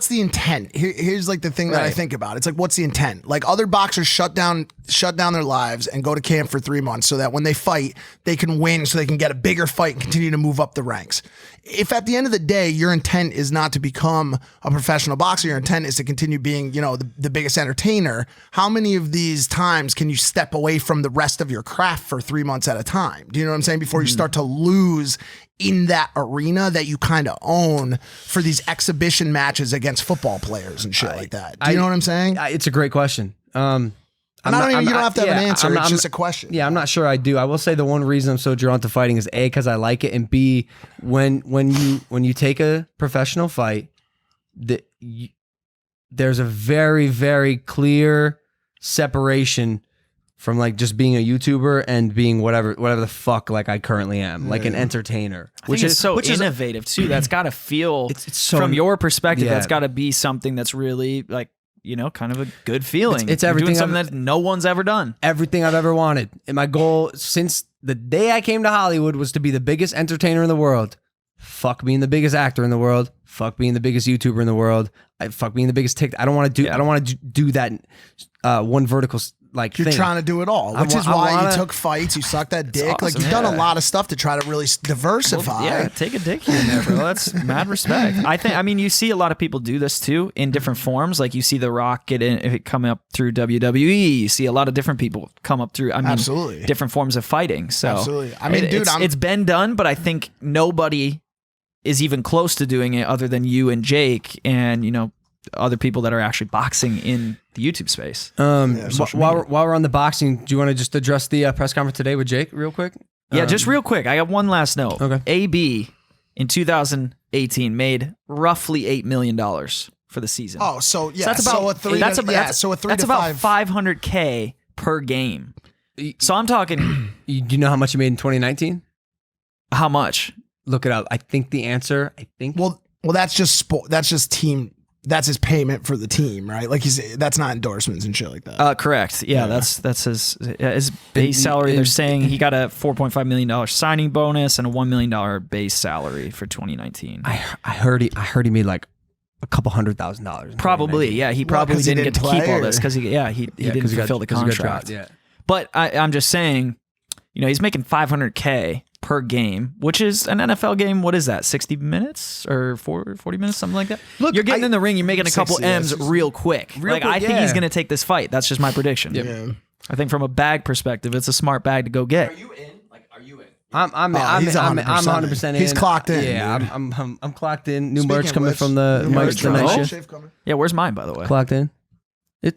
B: the intent? Here's like the thing that I think about. It's like, what's the intent? Like other boxers shut down their lives and go to camp for 3 months so that when they fight they can win, so they can get a bigger fight and continue to move up the ranks. If at the end of the day your intent is not to become a professional boxer, your intent is to continue being the biggest entertainer, how many of these times can you step away from the rest of your craft for 3 months at a time? Do you know what I'm saying? Before you start to lose in that arena that you kind of own for these exhibition matches against football players and shit like that. Do you know what I'm saying?
A: It's a great question.
B: You don't have to have an answer. It's just a question.
A: Yeah, I'm not sure I do. I will say the one reason I'm so drawn to fighting is A, because I like it, and B, when you take a professional fight, there's a very, very clear separation from like just being a YouTuber and being whatever the fuck like I currently am, like an entertainer.
C: Which is so innovative too. That's got to feel
A: it's so,
C: from your perspective.
A: Yeah.
C: That's got to be something that's really like kind of a good feeling.
A: It's
C: You're
A: everything
C: doing something that no one's ever done.
A: Everything I've ever wanted. And my goal since the day I came to Hollywood was to be the biggest entertainer in the world. Fuck being the biggest actor in the world. Fuck being the biggest YouTuber in the world. Fuck being the biggest TikTok. I don't want to do that one vertical like
B: You're
A: thing.
B: trying to do it all, which is why you took fights, you sucked that dick.
C: Awesome,
B: like you've done a lot of stuff to try to really diversify.
C: Well, yeah, take a dick here and there, bro. That's mad respect. I mean, you see a lot of people do this too in different forms. Like you see The Rock come up through WWE. You see a lot of different people come up through. I mean,
B: absolutely
C: different forms of fighting. So
B: absolutely. I mean, dude,
C: it's been done, but I think nobody is even close to doing it other than you and Jake and other people that are actually boxing in the YouTube space.
A: While we're on the boxing, do you want to just address the press conference today with Jake real quick?
C: Yeah, just real quick. I got one last note.
A: Okay.
C: AB in 2018 made roughly $8 million for the season.
B: Oh, so yeah,
C: so that's about
B: a 3
C: that's
B: to,
C: about,
B: yeah,
C: that's,
B: so a 3
C: that's
B: to
C: about
B: 5
C: $500K per game. So I'm talking.
A: Do you know how much he made in 2019?
C: How much?
A: Look it up. I think the answer.
B: Well, that's just sport. That's just team. That's his payment for the team, right? Like that's not endorsements and shit like that.
C: Correct. Yeah, that's his base salary. They're saying he got a $4.5 million signing bonus and a $1 million base salary for 2019.
A: I heard he made like a couple $100,000.
C: Probably, yeah. He probably didn't get to keep all this because he didn't fulfill the contract.
A: Dropped, yeah.
C: But I'm just saying, he's making $500K per game, which is an NFL game. What is that? 60 minutes or 40 minutes, something like that. Look, you're getting in the ring. You're making a couple M's real quick. I think he's going to take this fight. That's just my prediction.
B: Yeah.
C: I think from a bag perspective, it's a smart bag to go get.
D: Are you in? Like, are you in?
A: I'm 100% in.
B: He's clocked in.
A: Yeah,
B: dude.
A: I'm clocked in. New
B: Speaking
A: merch
B: of
A: coming
B: which,
A: from the night shift.
C: Yeah, where's mine, by the way?
A: Clocked in.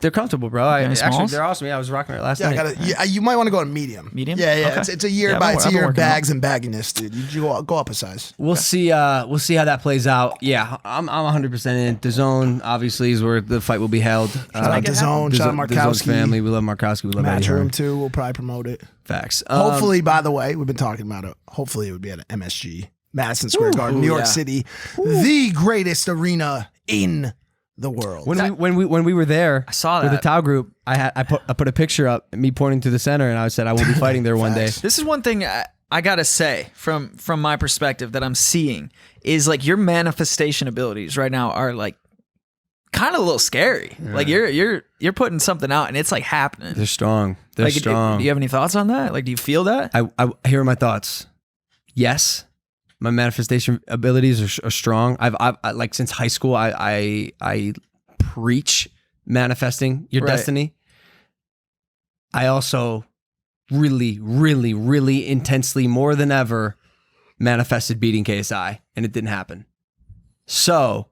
A: They're comfortable, bro.
C: Nice
A: Actually,
C: smalls?
A: they're awesome. Yeah, I was rocking it last night.
B: You might want to go to medium.
C: Medium?
B: Yeah.
C: Okay.
B: It's a year
C: Yeah,
B: it's a year of
C: working on
B: bags and bagginess, dude. You go up a size.
A: We'll see how that plays out. Yeah, I'm 100% in. The Zone obviously is where the fight will be held.
B: Shout out to Zone. Shout out
A: The Zone's
B: Markowski
A: family. We love Markowski. We love Eddie
B: Matchroom
A: Hearn.
B: too. We'll probably promote it.
A: Facts.
B: Hopefully, by the way, we've been talking about it. Hopefully, it would be at MSG, Madison Square Garden, New York City, the greatest arena in the world.
A: When we were there,
C: I saw
A: with the
C: that.
A: Tau group. I put a picture up, me pointing to the center, and I said I will be fighting there one day.
C: This is one thing I gotta say from my perspective that I'm seeing is like your manifestation abilities right now are like kind of a little scary. Yeah. Like you're putting something out and it's like happening.
A: They're strong. They're strong.
C: Do you have any thoughts on that? Like, do you feel that?
A: Here are my thoughts. Yes. My manifestation abilities are strong. I've like since high school, I preach manifesting your destiny. I also really, really, really intensely, more than ever, manifested beating KSI, and it didn't happen. So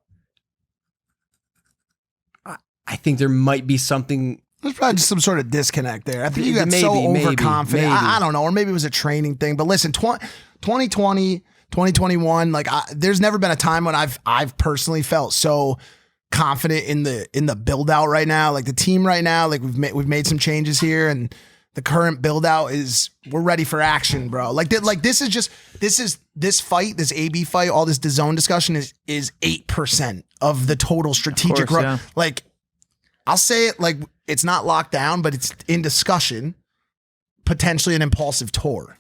A: I think there might be something.
B: There's probably just some sort of disconnect there. I think you got so overconfident. I don't know, or maybe it was a training thing. But listen, 2020. 2021, like there's never been a time when I've personally felt so confident in the build out right now. Like the team right now, like we've made some changes here, and the current build out is we're ready for action, bro. This fight, this AB fight, all this DAZN discussion is 8% of the total strategic.
C: Yeah.
B: Like I'll say it like it's not locked down, but it's in discussion. Potentially an Impaulsive tour.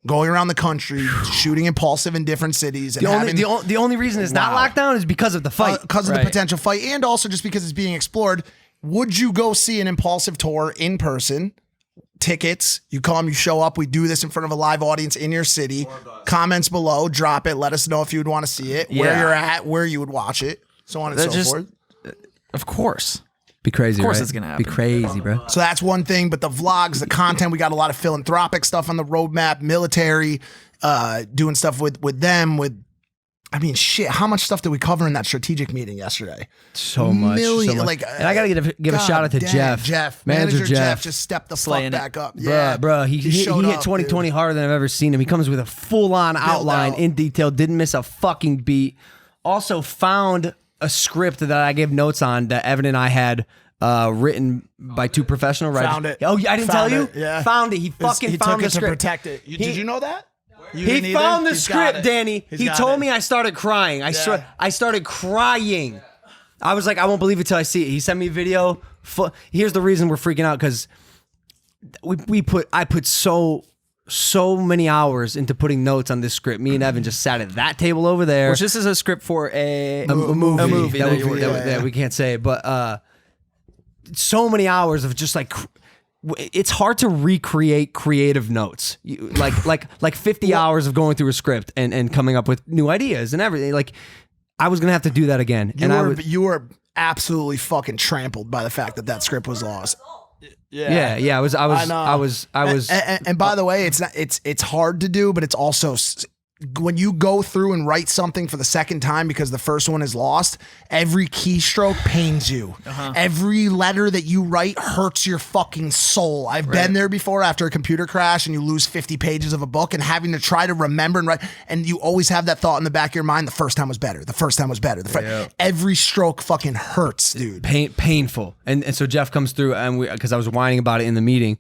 B: Going around the country, shooting Impaulsive in different cities. And
A: the only reason it's not locked down is because of the fight.
B: Because of the potential fight, and also just because it's being explored. Would you go see an Impaulsive tour in person? Tickets, you come, you show up, we do this in front of a live audience in your city. Comments below, drop it, let us know if you would want to see it, where you're at, where you would watch it, so on and so forth.
C: Of course.
A: Be crazy,
C: of course
A: right?
C: it's gonna happen.
A: Be crazy, bro.
B: So that's one thing, but the vlogs, the content, we got a lot of philanthropic stuff on the roadmap, military, doing stuff with them, I mean, shit, how much stuff did we cover in that strategic meeting yesterday?
A: So much.
B: Like,
A: and I gotta give a shout out to Jeff.
B: Manager Jeff just stepped the fuck back up. Yeah,
A: bro, he hit 2020 harder than I've ever seen him. He comes with a full-on outline in detail, didn't miss a fucking beat. Also found a script that I gave notes on that Evan and I had written by two professional writers.
B: Found it.
A: Oh, I didn't tell you?
B: Yeah.
A: Found it. He fucking found the
B: to
A: script.
B: Protect it. Did you know that?
A: He found the script, Danny. He told me I started crying. I started crying. I was like, I won't believe it till I see it. He sent me a video. Here's the reason we're freaking out, because I put so so many hours into putting notes on this script. Me and Evan just sat at that table over there.
C: Which this is a script for a
A: movie
C: that
A: that we can't say, but so many hours of just like. It's hard to recreate creative notes, like 50 hours of going through a script and coming up with new ideas and everything. Like I was gonna have to do that again.
B: You were absolutely fucking trampled by the fact that script was lost.
A: Yeah. I was.
B: And by the way, it's hard to do, but it's also when you go through and write something for the second time because the first one is lost, every keystroke pains you. Every letter that you write hurts your fucking soul. I've been there before after a computer crash and you lose 50 pages of a book and having to try to remember and write. And you always have that thought in the back of your mind, the first time was better. The first time was better. Every stroke fucking hurts, dude.
A: Painful. And so Jeff comes through and because I was whining about it in the meeting.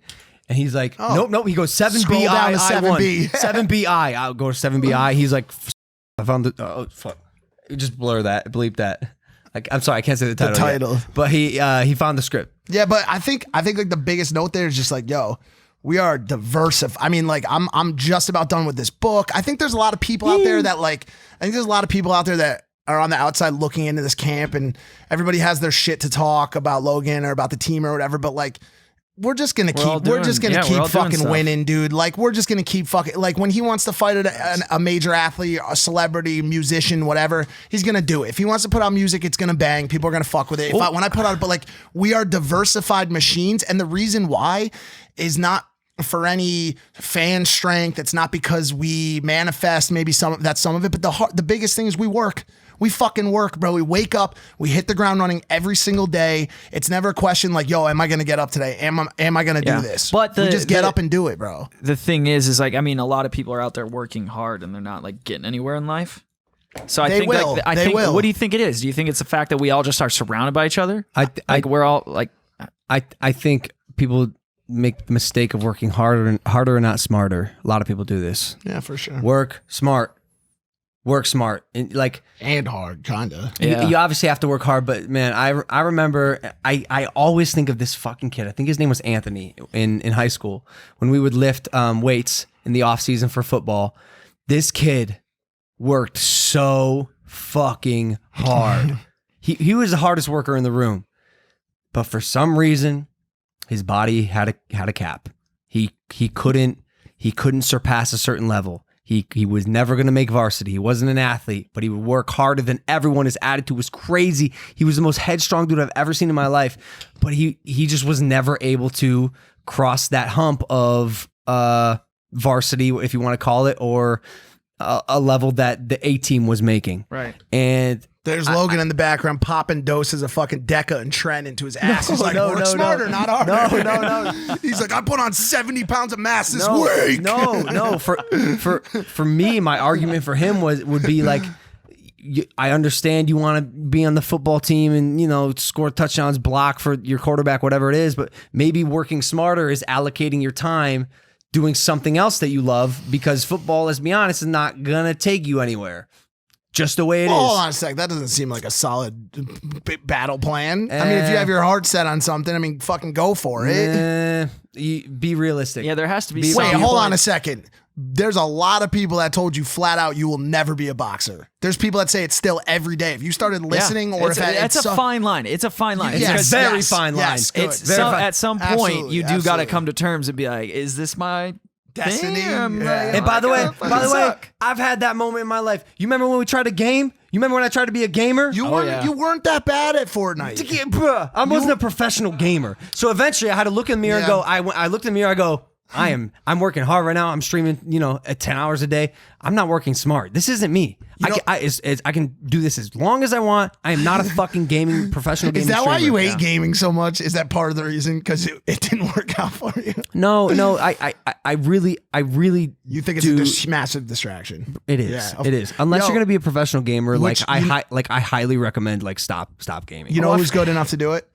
A: And he's like, nope. He goes 7B
B: down to 7B.
A: 7BI. I'll go to 7BI. He's like, I found the. Oh fuck! Just blur that. Bleep that. I'm sorry, I can't say the title. Yet. But he found the script.
B: Yeah, but I think like the biggest note there is just like, yo, we are diversified. I mean, like I'm just about done with this book. I think there's a lot of people out there that are on the outside looking into this camp, and everybody has their shit to talk about Logan or about the team or whatever. But like. We're just gonna keep fucking winning, dude. Like we're just gonna keep fucking like when he wants to fight a major athlete, a celebrity, musician, whatever, he's gonna do it. If he wants to put out music, it's gonna bang. People are gonna fuck with it. When I put out, but like we are diversified machines, and the reason why is not for any fan strength. It's not because we manifest maybe some of it, but the biggest thing is we work. We fucking work, bro. We wake up, we hit the ground running every single day. It's never a question like, yo, am I going to get up today? Am I going to do this?
C: But
B: we just get up and do it, bro.
C: The thing is like, I mean, a lot of people are out there working hard and they're not like getting anywhere in life. So I think what do you think it is? Do you think it's the fact that we all just are surrounded by each other? We're all like,
A: I think people make the mistake of working harder and not smarter. A lot of people do this.
B: Yeah, for sure.
A: Work smart
B: and hard, kinda.
A: You obviously have to work hard, but man, I remember I always think of this fucking kid. I think his name was Anthony in high school when we would lift weights in the off season for football. This kid worked so fucking hard. He was the hardest worker in the room, but for some reason, his body had a cap. He couldn't surpass a certain level. He was never going to make varsity. He wasn't an athlete, but he would work harder than everyone. His attitude was crazy. He was the most headstrong dude I've ever seen in my life, but he just was never able to cross that hump of varsity, if you want to call it, or a level that the A team was making.
C: Right.
A: And
B: there's Logan in the background popping doses of fucking Deca and Trent into his ass. He's like, work smarter, not harder.
A: No.
B: He's like, I put on 70 pounds of mass this week.
A: No. For me, my argument for him would be like, I understand you want to be on the football team and, score touchdowns, block for your quarterback, whatever it is, but maybe working smarter is allocating your time doing something else that you love, because football, let's be honest, is not going to take you anywhere. Just the way it is.
B: Hold on a sec. That doesn't seem like a solid battle plan. I mean, if you have your heart set on something, fucking go for it.
A: Be realistic.
C: Yeah, there has to be.
B: Wait, hold on a second. There's a lot of people that told you flat out you will never be a boxer. There's people that say it still every day. If you started listening, or
C: it's a fine line. It's a fine line.
A: It's a very fine line.
C: At some point, you do got to come to terms and be like, is this my
B: destiny?
C: And
A: by the way, I've had that moment in my life. You remember when we tried a game? You remember when I tried to be a gamer?
B: You weren't that bad at Fortnite.
A: I wasn't a professional gamer. So eventually I had to look in the mirror and go, I looked in the mirror, I go, I'm working hard right now. I'm streaming, at 10 hours a day. I'm not working smart. This isn't me. I can do this as long as I want. I am not a fucking professional gaming
B: Is that
A: streamer.
B: why you hate gaming so much? Is that part of the reason? Because it didn't work out for you?
A: No. I really.
B: You think it's a massive distraction?
A: It is. It is. Unless you're going to be a professional gamer, I highly recommend stop gaming.
B: You know who's good enough to do it?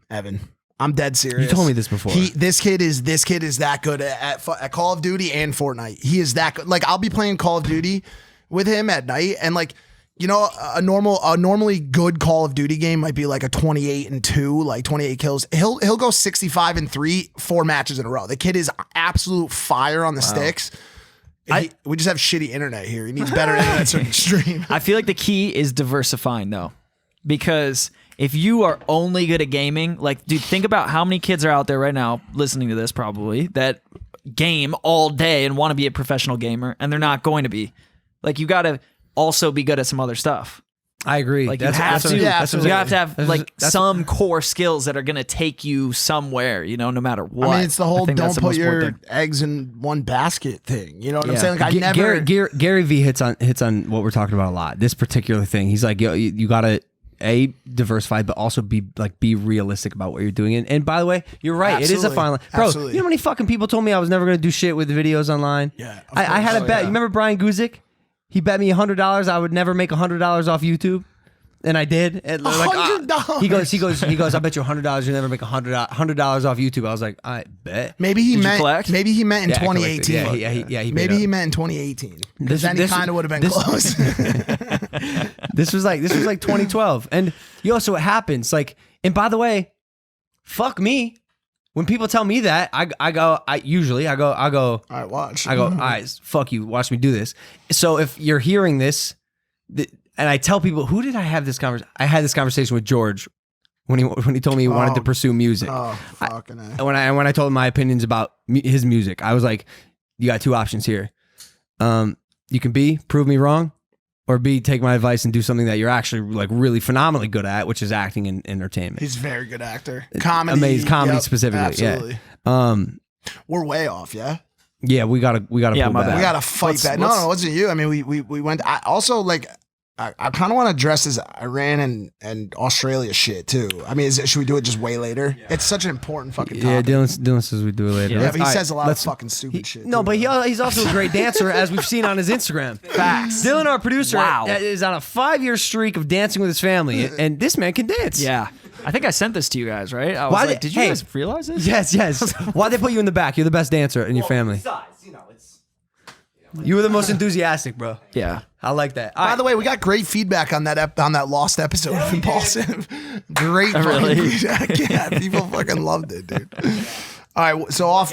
B: Evan. I'm dead serious.
A: You told me this before.
B: This kid is that good at Call of Duty and Fortnite. He is that good. Like, I'll be playing Call of Duty with him at night, and like, You know, a normally good Call of Duty game might be like a 28-2, like 28 kills. He'll go 65-3, 4 matches in a row. The kid is absolute fire on the sticks. We just have shitty internet here. He needs better internet so he can stream.
C: I feel like the key is diversifying though, because if you are only good at gaming, like, dude, think about how many kids are out there right now listening to this probably that game all day and want to be a professional gamer, and they're not going to be. Like, you got to also be good at some other stuff.
A: I agree.
C: Like, you have to have like some core skills that are going to take you somewhere, you know, no matter what.
B: I mean, it's the whole don't put your eggs in one basket thing. You know what I'm saying? Like,
A: Gary V hits on what we're talking about a lot. This particular thing. He's like, yo, you got to diversify, but also be realistic about what you're doing. And by the way, you're right. Absolutely. It is a fine line. Bro, you know how many fucking people told me I was never going to do shit with videos online?
B: Yeah.
A: I had a bet. You remember Brian Guzik? He bet me $100 I would never make $100 off YouTube, and I did. And
B: $100.
A: He goes. I bet you $100 you never make $100 off YouTube. I was like, I bet.
B: Maybe he meant in 2018.
A: Yeah.
B: Maybe he meant in 2018. Then he kind of would have been close.
A: This was like 2012, and so what happens? Like, and by the way, fuck me. When people tell me that, I go, all
B: right, watch.
A: I go, all right, fuck you, watch me do this. So if you're hearing this, and I tell people, who did I have this conversation? I had this conversation with George when he told me he wanted to pursue music.
B: Oh, fucking
A: when I told him my opinions about his music, I was like, you got 2 options here. You can B, prove me wrong, or B, take my advice and do something that you're actually like really phenomenally good at, which is acting and entertainment.
B: He's a very good actor. Comedy.
A: Amazing comedy specifically.
B: Absolutely.
A: Yeah.
B: We're way off, yeah?
A: Yeah, we gotta pull back.
B: We gotta fight that. No, it wasn't you. I mean, we went. I kind of want to address this Iran and Australia shit too. I mean, should we do it just way later? Yeah. It's such an important fucking topic.
A: Yeah, Dylan says we do it later.
B: Yeah, but he says a lot of fucking stupid shit.
A: No, but he's also a great dancer, as we've seen on his Instagram.
B: Facts.
A: Dylan, our producer, is on a 5-year streak of dancing with his family, and this man can dance.
C: Yeah. I think I sent this to you guys, right? I was did you guys realize this?
A: Yes. Why'd they put you in the back? You're the best dancer in your family.
D: Besides,
A: You were the most enthusiastic, bro.
C: Yeah.
A: I like that.
B: By the way, we got great feedback on that lost episode of Impaulsive. Great fucking feedback. Yeah, people fucking loved it, dude. All right, so off.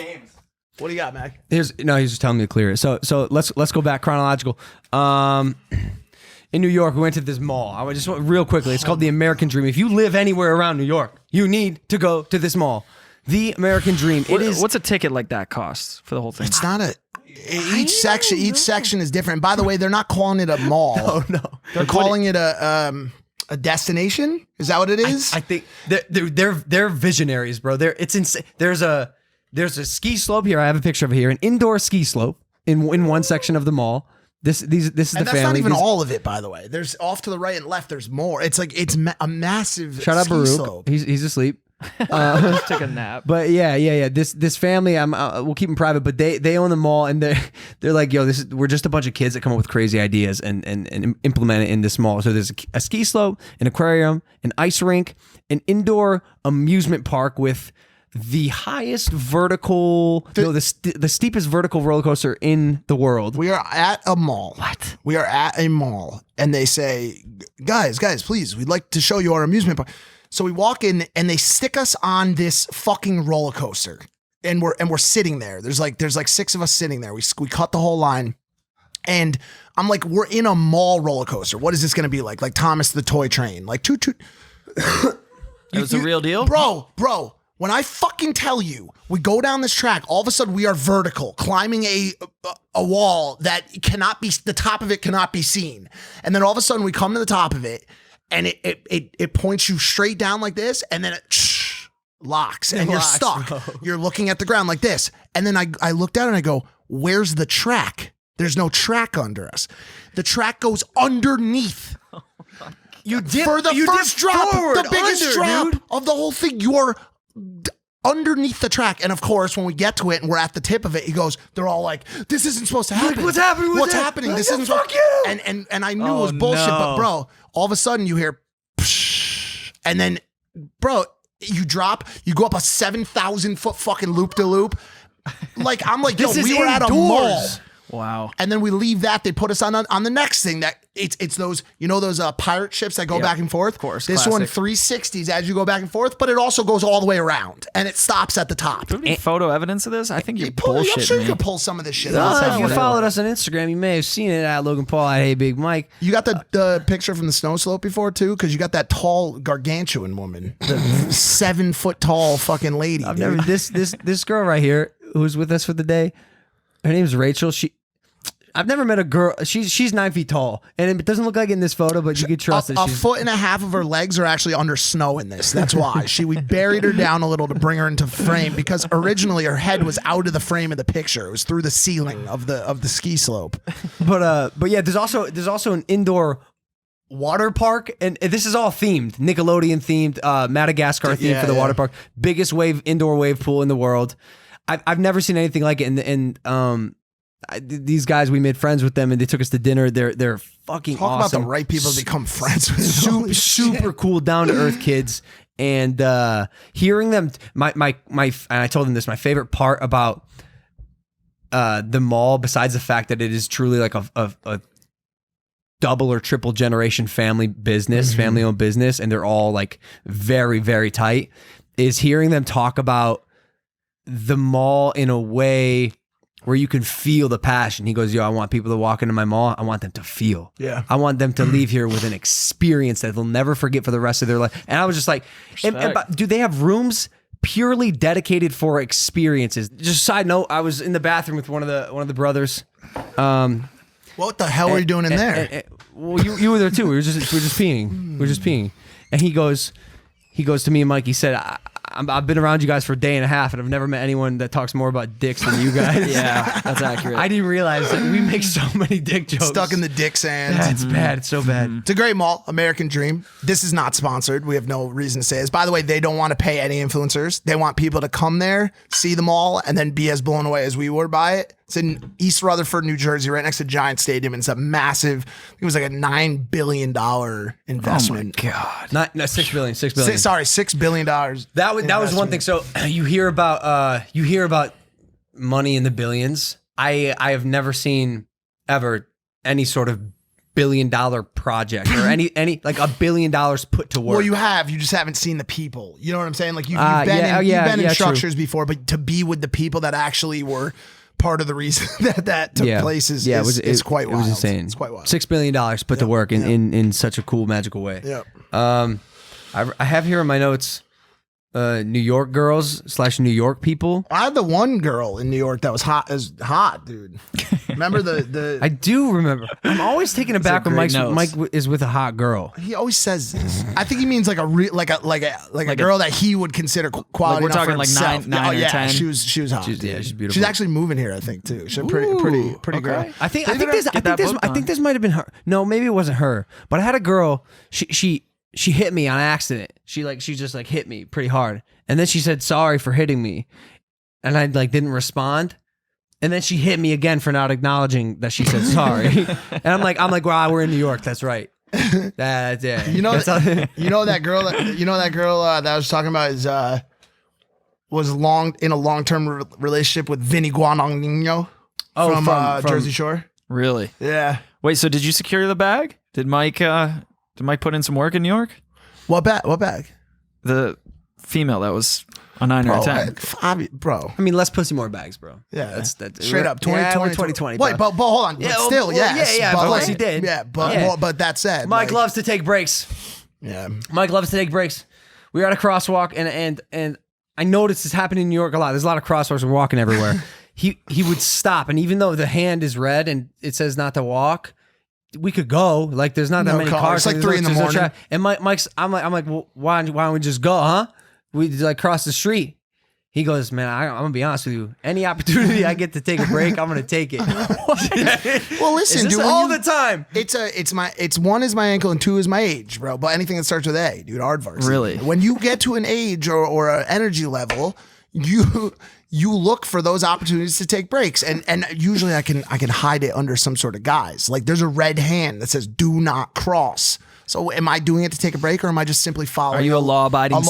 B: What do you got, Mac?
A: He's just telling me to clear it. So let's go back chronological. In New York, we went to this mall. I just real quickly. It's called the American Dream. If you live anywhere around New York, you need to go to this mall. The American Dream.
C: What's a ticket like that cost for the whole thing?
B: It's not a. Each section is different. By the way, they're not calling it a mall.
A: No.
B: They're calling it a destination. Is that what it is?
A: I think they're visionaries, bro. It's insane. There's a ski slope here. I have a picture of it here. An indoor ski slope in one section of the mall. This is the family.
B: That's not even all of it, by the way. There's off to the right and left. There's more. It's like a massive.
A: Shut up,
B: ski
A: Baruch.
B: slope.
A: He's asleep.
C: Just took a nap.
A: But yeah. This family, we'll keep them private, but they own the mall, and they're like, yo, we're just a bunch of kids that come up with crazy ideas and implement it in this mall. So there's a ski slope, an aquarium, an ice rink, an indoor amusement park with the highest vertical, the steepest vertical roller coaster in the world.
B: We are at a mall.
A: What?
B: We are at a mall, and they say, guys, please, we'd like to show you our amusement park. So we walk in, and they stick us on this fucking roller coaster, and we're sitting there. There's like 6 of us sitting there. We cut the whole line, and I'm like, we're in a mall roller coaster. What is this going to be like? Like Thomas the Toy Train? Like toot.
C: It was a real deal,
B: bro. When I fucking tell you, we go down this track, all of a sudden we are vertical, climbing a wall that the top of it cannot be seen. And then all of a sudden we come to the top of it, and it points you straight down like this, and then it locks, and you're stuck. Bro. You're looking at the ground like this. And then I look down and I go, where's the track? There's no track under us. The track goes underneath. You dip, for the first drop, the biggest drop of the whole thing. You're underneath the track, and of course when we get to it and we're at the tip of it, they're all like, this isn't supposed to happen.
A: What's happening?
B: What's happening? This isn't
A: fuck you.
B: And I knew it was bullshit, but bro, all of a sudden you hear psh, and then bro, you drop, you go up a 7,000 foot fucking loop to loop. Like I'm like, yo, we were at a mall.
C: Wow.
B: And then we leave that. They put us on the next thing that it's those, those pirate ships that go back and forth. Of
C: course.
B: This
C: classic.
B: one 360s as you go back and forth, but it also goes all the way around and it stops at the top.
C: Do we have any photo evidence of this? I think you're
B: I'm
C: bullshitting
B: sure you
C: me.
B: could pull some of this shit
A: If
B: out.
A: you followed us on Instagram, you may have seen it at Logan Paul at Hey Big Mike.
B: You got the picture from the snow slope before too, because you got that tall gargantuan woman, the 7 foot tall fucking lady.
A: I've never this girl right here who's with us for the day. Her name's Rachel. I've never met a girl. She's 9 feet tall, and it doesn't look like it in this photo, but you can trust that
B: a
A: she's
B: foot and a half of her legs are actually under snow in this. That's why we buried her down a little to bring her into frame, because originally her head was out of the frame of the picture. It was through the ceiling of the ski slope.
A: But yeah, there's also an indoor water park, and this is all themed, Nickelodeon themed, Madagascar themed for the water park. Biggest indoor wave pool in the world. I've never seen anything like it. And these guys, we made friends with them, and they took us to dinner. They're fucking
B: Talk
A: awesome.
B: about the right people to become friends with.
A: Super cool, down to earth kids. And hearing them, and I told them this. My favorite part about the mall, besides the fact that it is truly like a double or triple generation family business, family owned business, and they're all like very, very tight, is hearing them talk about the mall in a way where you can feel the passion. He goes, yo, I want people to walk into my mall. I want them to feel.
B: Yeah.
A: I want them to leave here with an experience that they'll never forget for the rest of their life. And I was just like, do they have rooms purely dedicated for experiences? Just side note, I was in the bathroom with one of the brothers.
B: What the hell were you doing in there?
A: Well, you were there too. We were just peeing. We were just peeing. And he goes to me and Mike. He said, I've been around you guys for a day and a half, and I've never met anyone that talks more about dicks than you guys.
C: Yeah, that's accurate.
A: I didn't realize that we make so many dick jokes.
B: Stuck in the dick sand.
A: Yeah, it's bad. It's so bad.
B: It's a great mall, American Dream. This is not sponsored. We have no reason to say this. By the way, they don't want to pay any influencers. They want people to come there, see the mall, and then be as blown away as we were by it. It's in East Rutherford, New Jersey, right next to Giant Stadium. And it's a massive, I think it was like a $9 billion investment.
C: Oh my God.
A: No, $6 billion. $6 billion.
B: $6 billion.
A: That was one thing. So you hear about money in the billions. I have never seen ever any sort of $1 billion project or any like $1 billion put to work.
B: Well, you just haven't seen the people. You know what I'm saying? Like you've been in structures before, but to be with the people that actually were part of the reason that took place is quite wild.
A: It was insane.
B: It's quite wild.
A: $6 billion put to work in such a cool, magical way.
B: Yep.
A: I have here in my notes, New York girls / New York people.
B: I had the one girl in New York that was hot, dude. Remember the
A: I do remember. I'm always taken aback when Mike is with a hot girl.
B: He always says this. I think he means like a girl that he would consider quality.
C: We're
B: enough
C: talking
B: for
C: like
B: himself.
C: 9 or 10.
B: She was hot.
A: She's beautiful.
B: She's actually moving here, I think, too. She's a pretty girl.
A: I think this might have been her. No, maybe it wasn't her. But I had a girl. She hit me on accident. She just like hit me pretty hard, and then she said sorry for hitting me, and I like didn't respond, and then she hit me again for not acknowledging that she said sorry, and I'm like, wow, we're in New York. That's right. That's yeah.
B: You know that girl that I was talking about was in a long-term relationship with Vinny Guadagnino from Jersey Shore.
C: Really?
B: Yeah.
C: Wait, so did you secure the bag? Did Mike put in some work in New York?
B: What bag?
C: The female that was a 9 or a 10.
B: Bro.
A: I mean, less pussy, more bags, bro.
B: Yeah,
A: that's
B: straight up 2020. Wait, but hold on.
A: Yeah,
B: still,
A: well,
B: yes.
A: Yeah,
B: but
A: of course he did.
B: Yeah, but that said,
A: Mike loves to take breaks.
B: Yeah,
A: Mike loves to take breaks. We were at a crosswalk, and I noticed this happening in New York a lot. There's a lot of crosswalks. We're walking everywhere. He would stop, and even though the hand is red and it says not to walk, we could go. Like, there's not that many cars.
B: It's like 3 a.m.
A: And Mike's, I'm like, well, why don't we just go, huh? We like cross the street. He goes, man, I'm gonna be honest with you. Any opportunity I get to take a break, I'm gonna take it.
B: Well, listen, dude,
A: all the time.
B: It's 1 is my ankle and 2 is my age, bro. But anything that starts with A, dude, aardvark.
C: Really?
B: When you get to an age or an energy level, you look for those opportunities to take breaks, and usually I can hide it under some sort of guise. Like there's a red hand that says "Do not cross." So am I doing it to take a break, or am I just simply following?
C: Are you a law-abiding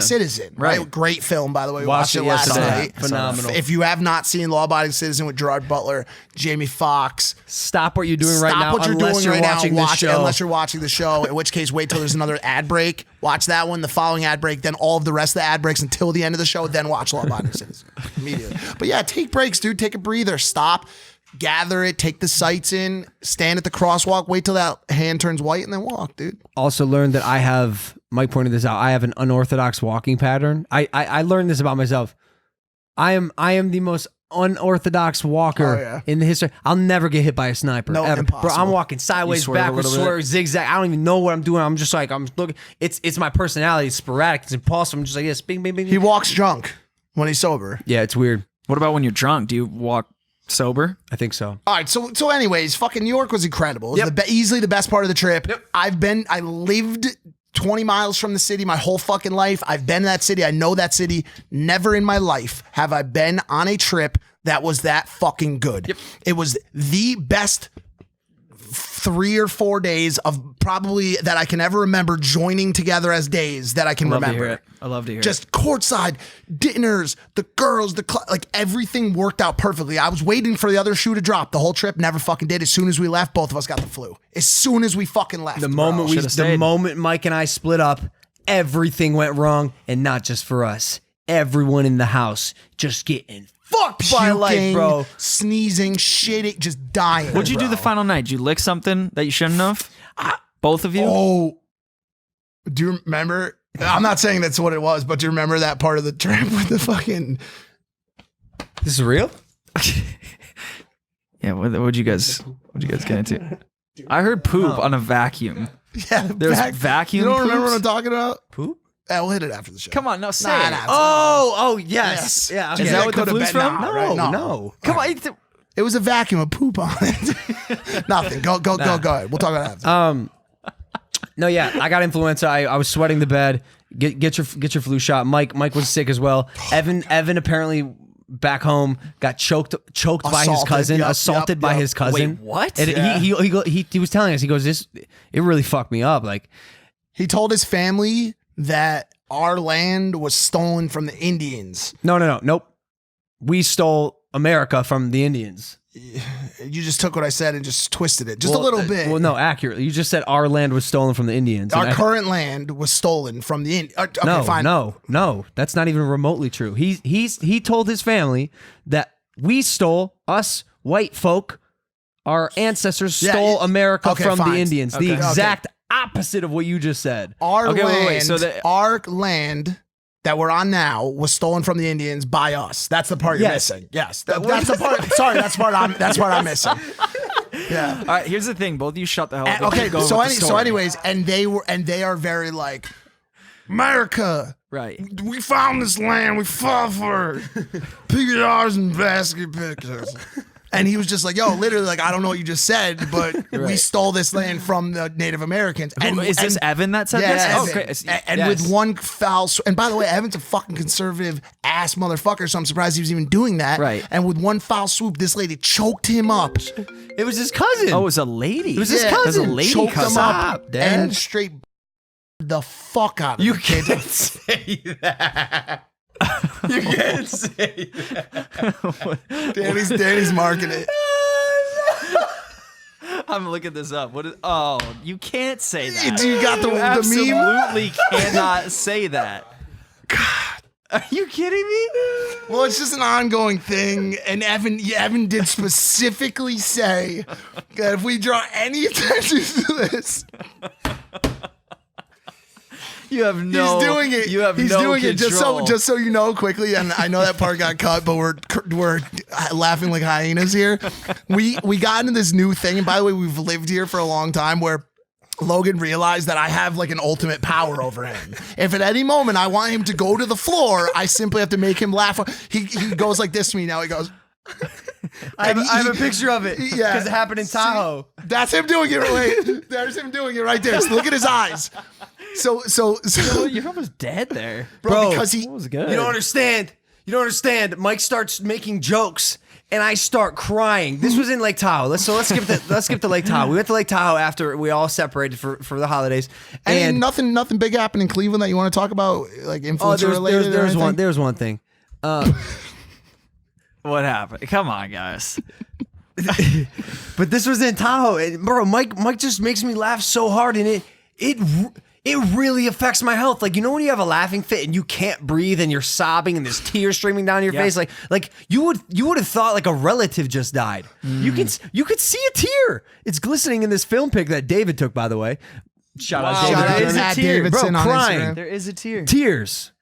B: citizen? Right. Great film, by the way. We watched it last night.
A: Phenomenal.
B: If you have not seen Law-Abiding Citizen with Gerard Butler, Jamie Foxx,
A: stop what you're doing right now. Unless you're
B: watching the show. In which case, wait till there's another ad break. Watch that one, the following ad break, then all of the rest of the ad breaks until the end of the show. Then watch Law-Abiding Citizen immediately. But yeah, take breaks, dude. Take a breather. Stop. Gather it, take the sights in, stand at the crosswalk, wait till that hand turns white, and then walk, dude.
A: Also learned that Mike pointed this out, I have an unorthodox walking pattern. I learned this about myself. I am the most unorthodox walker in the history. I'll never get hit by a sniper.
B: No,
A: ever.
B: impossible.
A: Bro, I'm walking sideways, backwards, swerve, zigzag. I don't even know what I'm doing. I'm just like, I'm looking. It's my personality. It's sporadic. It's impulsive. I'm just like, yes, bing, bing, bing.
B: He walks drunk when he's sober.
A: Yeah, it's weird.
C: What about when you're drunk? Do you walk sober?
A: I think so.
B: All right, so anyways, fucking New York was incredible. It was easily the best part of the trip.
A: Yep.
B: I lived 20 miles from the city my whole fucking life. I've been in that city. I know that city. Never in my life have I been on a trip that was that fucking good. Yep. It was the best 3 or 4 days of probably that I can ever remember joining together as days that I can remember.
C: I love to hear it.
B: Just courtside dinners, the girls, like everything worked out perfectly. I was waiting for the other shoe to drop the whole trip, never fucking did. As soon as we left, both of us got the flu. As soon as we fucking left.
A: The moment Mike and I split up, everything went wrong, and not just for us. Everyone in the house just getting fucked by life, bro.
B: Sneezing, shitting, just dying.
C: What'd you do the final night? Did you lick something that you shouldn't have? Both of you?
B: Oh, do you remember? I'm not saying that's what it was, but do you remember that part of the trip with the fucking...
A: This is real?
C: Yeah, what'd you guys get into? I heard poop on a vacuum.
B: Yeah,
C: there's vacuum.
B: You don't
C: poops?
B: remember what I'm talking about?
A: Poop?
B: We'll hit it after the show.
C: Come on, no, say it.
A: Oh, yes. Yeah. Okay.
C: Is that what the flu's from?
A: No.
C: Come on.
B: It was a vacuum of poop on it. Nothing. Go ahead. We'll talk about it after.
A: No, yeah. I got influenza. I was sweating the bed. Get your flu shot. Mike was sick as well. Evan apparently back home got choked by his cousin, assaulted by his cousin.
C: Wait, what?
A: And he was telling us, he goes, it really fucked me up. Like,
B: he told his family that our land was stolen from the Indians.
A: Nope. We stole America from the Indians.
B: You just took what I said and just twisted it just a little bit.
A: Well, no, accurately. You just said our land was stolen from the Indians.
B: Our current land was stolen from the Indians. Okay, fine.
A: No. That's not even remotely true. He told his family that we stole, us white folk, our ancestors stole America from the Indians. Okay. The exact opposite of what you just said.
B: Our land that we're on now was stolen from the Indians by us. That's the part you're missing. Yes, that's the part. Sorry, that's the part I'm missing. Yeah.
C: All right. Here's the thing. Both of you shut the hell up.
B: Okay. So anyways, and they are very like, America.
C: Right.
B: We found this land. We fought for it. PRs and basket pickers. And he was just like, yo, literally, like, I don't know what you just said, but we stole this land from the Native Americans. And
C: is this Evan that said this?
B: Okay. And with one foul, and by the way, Evan's a fucking conservative ass motherfucker, so I'm surprised he was even doing that.
C: Right.
B: And with one foul swoop, this lady choked him up.
A: It was his cousin.
C: Oh, it was a lady.
A: It was his cousin.
C: It was a lady
B: choked
C: cousin.
B: him up and straight the fuck out of him.
A: You can't say that. You can't say that.
B: Danny's marking it.
C: I'm looking this up. What is? Oh, you can't say that.
B: You got the meme?
C: Absolutely cannot say that. God, are you kidding me?
B: Well, it's just an ongoing thing, and Evan did specifically say that if we draw any attention to this.
C: You have no.
B: He's doing it.
C: You have
B: He's
C: no
B: doing
C: control.
B: it just so you know quickly. And I know that part got cut, but we're laughing like hyenas here. We got into this new thing, and by the way, we've lived here for a long time where Logan realized that I have like an ultimate power over him. If at any moment I want him to go to the floor, I simply have to make him laugh. He goes like this to me now. He goes.
A: I have a picture of it because it happened in Tahoe.
B: See, that's him doing it. Wait, there's him doing it right there. So look at his eyes. So
C: you're almost dead there,
B: bro. Because he
C: was good.
A: You don't understand. Mike starts making jokes, and I start crying. This was in Lake Tahoe. Let's skip to Lake Tahoe. We went to Lake Tahoe after we all separated for the holidays.
B: And nothing big happened in Cleveland that you want to talk about, like influencer related.
A: There's one thing.
C: What happened? Come on, guys.
A: But this was in Tahoe, and bro, Mike just makes me laugh so hard, and it really affects my health. Like, you know when you have a laughing fit and you can't breathe and you're sobbing and there's tears streaming down your face, like you would have thought like a relative just died. You could see a tear. It's glistening in this film pic that David took, by the way. Shout out David.
B: There is a tear,
A: bro, crying.
C: There is a tear.
A: Tears.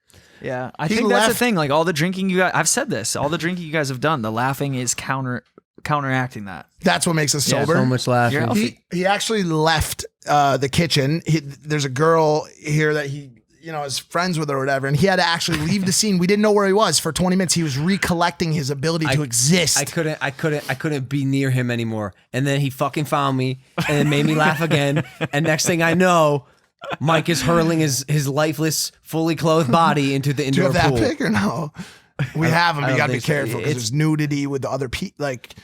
C: Yeah, I think that's the thing. Like all the drinking you guys, I've said this. All the drinking you guys have done, the laughing is counteracting that.
B: That's what makes us sober.
A: So much laughing.
B: He actually left the kitchen. There's a girl here that he is friends with or whatever, and he had to actually leave the scene. We didn't know where he was for 20 minutes. He was recollecting his ability to exist.
A: I couldn't be near him anymore. And then he fucking found me and it made me laugh again. And next thing I know, Mike is hurling his lifeless, fully clothed body into the indoor pool.
B: Do you have that pic or no? We have him. You got to be careful because there's nudity with the other people. Like,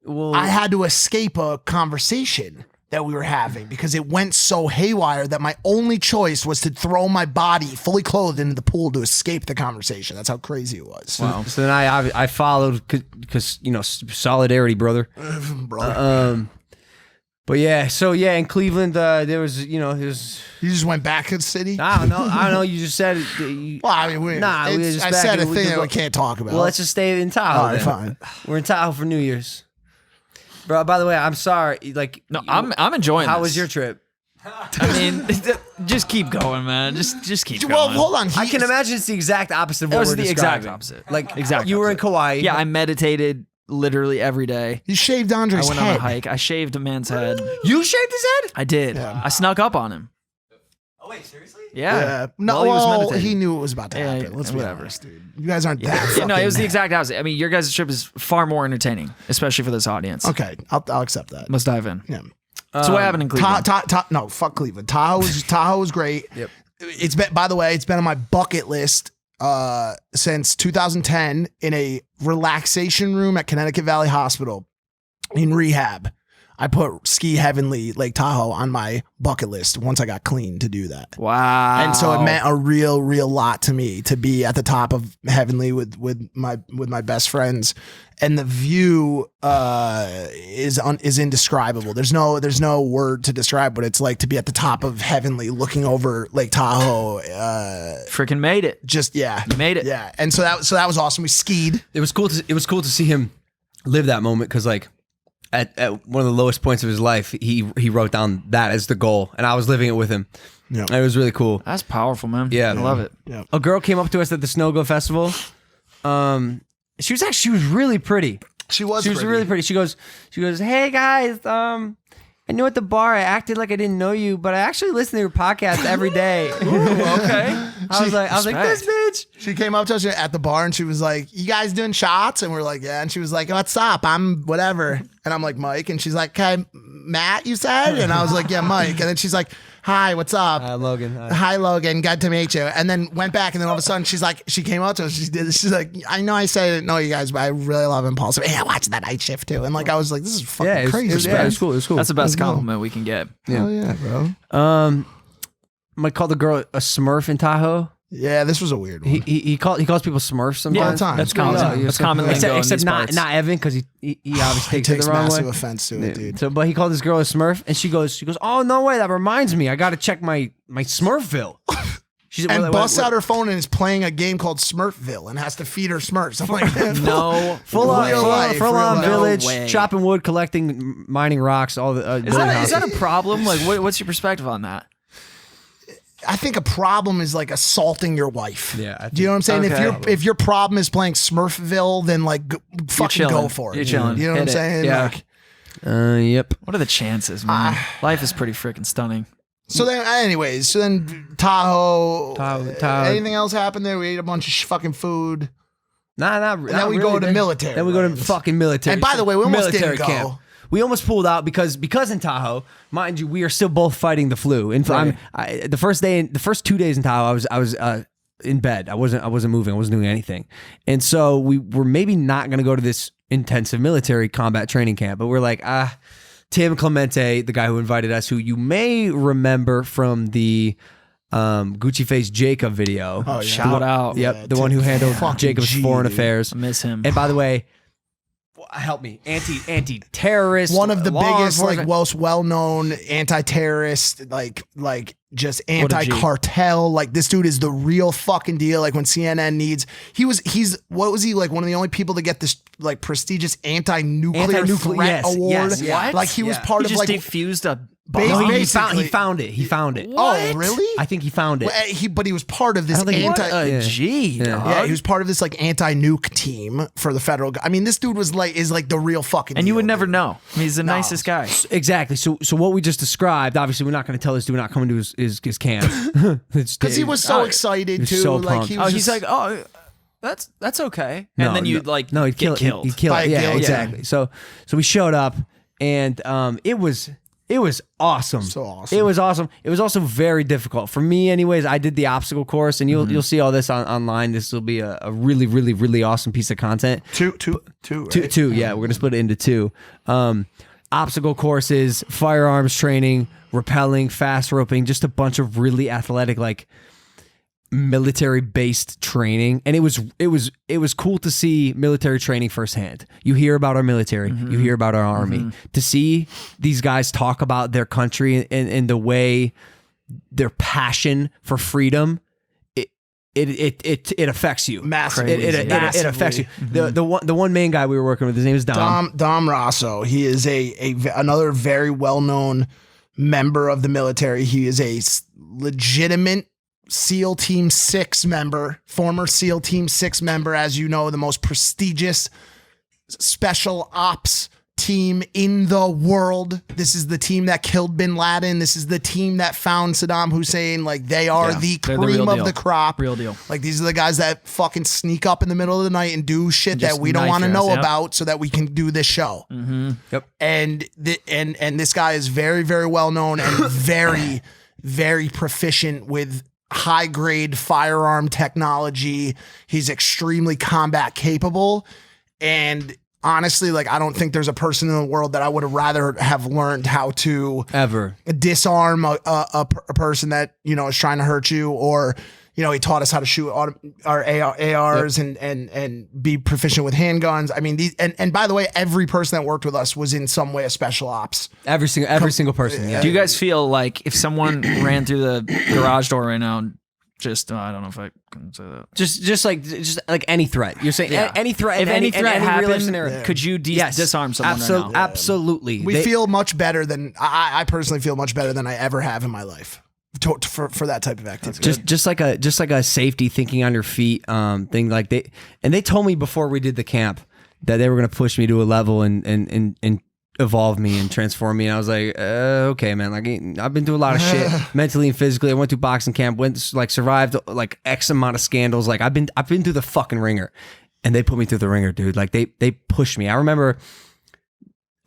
B: I had to escape a conversation that we were having because it went so haywire that my only choice was to throw my body fully clothed into the pool to escape the conversation. That's how crazy it was.
A: Wow. So then I followed because solidarity, brother. But yeah, so yeah, in Cleveland, there was, you
B: just went back to the city?
A: I don't know. You just said it.
B: Well, I mean, I said a thing that we can't talk about.
A: Well, let's just stay in Tahoe.
B: All right, fine.
A: We're in Tahoe for New Year's. Bro, by the way, I'm sorry. Like,
C: no, I'm enjoying
A: How
C: this.
A: was your trip?
C: I mean, just keep going, man. Just keep going.
B: Well, hold on.
A: I can imagine it's the exact opposite of what we're describing.
C: Exact opposite.
A: Like,
C: exactly.
A: You were in Kauai.
C: Yeah, I meditated literally every day.
B: You shaved Andre's head.
C: I went on a hike. I shaved a man's head.
A: You shaved his head?
C: I did.
B: Yeah.
C: I snuck up on him.
D: Oh wait, seriously?
C: Yeah.
B: No,
C: he was meditating.
B: he knew it was about to happen. Let's be honest, dude. You guys aren't that.
C: No, it was the exact opposite. I mean, your guys' trip is far more entertaining, especially for this audience.
B: Okay, I'll accept that.
C: Let's dive in.
B: Yeah.
C: So what happened in Cleveland?
B: No, fuck Cleveland. Tahoe was great.
A: Yep.
B: It's been, by the way, it's been on my bucket list since 2010 in a relaxation room at Connecticut Valley Hospital in rehab. I put Ski Heavenly Lake Tahoe on my bucket list once I got clean to do that.
C: Wow.
B: And so it meant a real lot to me to be at the top of Heavenly with my best friends. And the view is indescribable. There's no word to describe what it's like to be at the top of Heavenly looking over Lake Tahoe.
C: Freaking made it.
B: You
C: made it.
B: Yeah. And so that was awesome. We skied.
A: It was cool to see him live that moment because like at one of the lowest points of his life, he wrote down that as the goal, and I was living it with him. Yeah, it was really cool.
C: That's powerful, man.
A: Yeah,
C: I love it.
B: Yeah.
A: A girl came up to us at the Snow Go Festival. She was really pretty.
B: She was
A: really pretty. She goes, hey guys, I knew at the bar I acted like I didn't know you, but I actually listen to your podcast every day.
C: Okay.
A: I was like, this bitch.
B: She came up to us at the bar and she was like, you guys doing shots? And we're like, yeah. And she was like, what's up? I'm whatever. And I'm like, Mike. And she's like, okay, Matt, you said? And I was like, yeah, Mike. And then she's like, hi, what's up?
A: Logan.
B: Hi, Logan. Good to meet you. And then went back, and then all of a sudden, she came up to us. She's like, I know I said I didn't know you guys, but I really love Impaulsive. Yeah, I watched that Night Shift too. And like, I was like, this is fucking crazy.
A: It was cool. It was cool.
C: That's the best compliment we can get.
B: Yeah. Oh yeah, bro.
A: Mike called the girl a Smurf in Tahoe.
B: Yeah, this was a weird one.
A: He calls people Smurfs sometimes.
B: Yeah,
C: that's common. That's common lingo
A: except not Evan because he obviously takes it the wrong
B: massive
A: way.
B: offense to it, dude.
A: So, but he called this girl a Smurf, and she goes, oh no way, that reminds me, I got to check my Smurfville. She's
B: and busts out her phone and is playing a game called Smurfville and has to feed her Smurfs. I'm like,
C: no,
A: full on village,
C: way.
A: chopping wood, collecting, mining rocks. All the
C: is that a problem? Like, what's your perspective on that?
B: I think a problem is like assaulting your wife.
A: Yeah.
B: Do you know what I'm saying?
C: Okay.
B: If your problem is playing Smurfville, then like fucking go for it.
C: You're chilling.
B: You know what I'm saying?
C: Yeah.
B: Like,
A: yep.
C: What are the chances, man? Life is pretty freaking stunning.
B: So then, Tahoe. Anything else happened there? We ate a bunch of fucking food.
A: Nah,
B: and then we go to military.
A: Then we go to fucking military.
B: And by the way, we almost didn't go.
A: Camp. We almost pulled out because in Tahoe, mind you, we are still both fighting the flu. The first 2 days in Tahoe, I was in bed. I wasn't moving. I wasn't doing anything. And so we were maybe not going to go to this intensive military combat training camp. But we're like, Tim Clemente, the guy who invited us, who you may remember from the Gucci Face Jacob video.
B: Oh, yeah.
C: Shout out.
A: Yep,
B: Yeah,
A: the one who handled
B: fucking
A: Jacob's
B: G,
A: foreign
B: dude.
A: affairs.
C: I miss him.
A: And by the way, help me, anti-terrorist,
B: One of the
A: law
B: biggest, like,
A: enforcement.
B: most well-known anti-terrorist, like just
C: What a G.
B: anti-cartel. Like, this dude is the real fucking deal. Like, when CNN needs, he's what was he, like, one of the only people to get this like prestigious anti-nuclear threat
A: yes,
B: award?
A: yes, yeah.
C: What?
B: Like, he was
A: Yeah.
B: part
C: He
B: of
C: just
B: like.
C: defused a
B: Ba-
C: bomb.
A: No, he
B: basically-
A: found it. He found it.
B: Oh, really?
A: I think he found it.
B: But he was part of this
A: don't think he-
B: anti.
C: What a
A: Yeah.
C: G,
A: Yeah.
C: dog.
B: Yeah, he was part of this like anti-nuke team for the federal. I mean, this dude is like the real fucking.
C: And you
B: deal,
C: would never
B: dude.
C: know. I mean, he's the nicest guy.
A: Exactly. So what we just described, obviously, we're not going to tell this dude not coming to his camp
B: Because he was so excited
A: was
B: too.
A: so
B: like
A: pumped.
B: he was.
C: He's
B: just-
C: like, oh, that's okay.
A: No,
C: And then you
A: no,
C: like
A: no, he'd
C: get
A: kill,
C: killed.
A: He'd kill.
B: By
A: Yeah,
B: guilt,
A: exactly. So we showed up, and it was awesome.
B: So awesome.
A: It was awesome. It was also very difficult for me, anyways. I did the obstacle course, and you'll see all this online. This will be a really, really, really awesome piece of content.
B: two. Right?
A: Two. Yeah, we're gonna split it into two. Obstacle courses, firearms training, rappelling, fast roping, just a bunch of really athletic, like military based training. And it was cool to see military training firsthand. You hear about our military, you hear about our army. To see these guys talk about their country and the way their passion for freedom, it affects you
B: Massively.
A: It affects you. The one main guy we were working with, his name is Dom.
B: Dom Rosso. He is another very well known member of the military. He is a legitimate SEAL Team 6 member, former SEAL Team 6 member, as you know, the most prestigious special ops team in the world. This is the team that killed bin Laden. This is the team that found Saddam Hussein. Like, they are the
C: they're the
B: cream
C: real
B: of
C: deal.
B: the crop.
C: Real deal.
B: Like, these are the guys that fucking sneak up in the middle of the night and do shit
C: Just
B: that we don't
C: knife
B: want to
C: your
B: know
C: ass, yep.
B: about so that we can do this show.
A: Yep.
B: And this guy is very, very well known and very, very proficient with high grade firearm technology. He's extremely combat capable. And honestly, like, I don't think there's a person in the world that I would have rather have learned how to
A: Ever.
B: disarm a person that, you know, is trying to hurt you, or, you know, he taught us how to shoot our ARs and be proficient with handguns. I mean, and by the way, every person that worked with us was in some way a special ops.
A: Every single person. Yeah.
C: Do you guys feel like if someone ran through the garage door right now, and just I don't know if I can say that.
A: Just like any threat. You're saying any threat.
C: If any threat
A: real life
C: happened,
A: scenario.
C: could you disarm someone right now?
A: Absolutely.
B: We feel much better than I personally feel much better than I ever have in my life for that type of activity.
A: just like a safety, thinking on your feet thing. Like they told me before we did the camp that they were going to push me to a level and evolve me and transform me. And I was like, okay, man. Like, I've been through a lot of shit mentally and physically. I went through boxing camp, survived like X amount of scandals. Like, I've been through the fucking ringer, and they put me through the ringer, dude. Like, they pushed me. I remember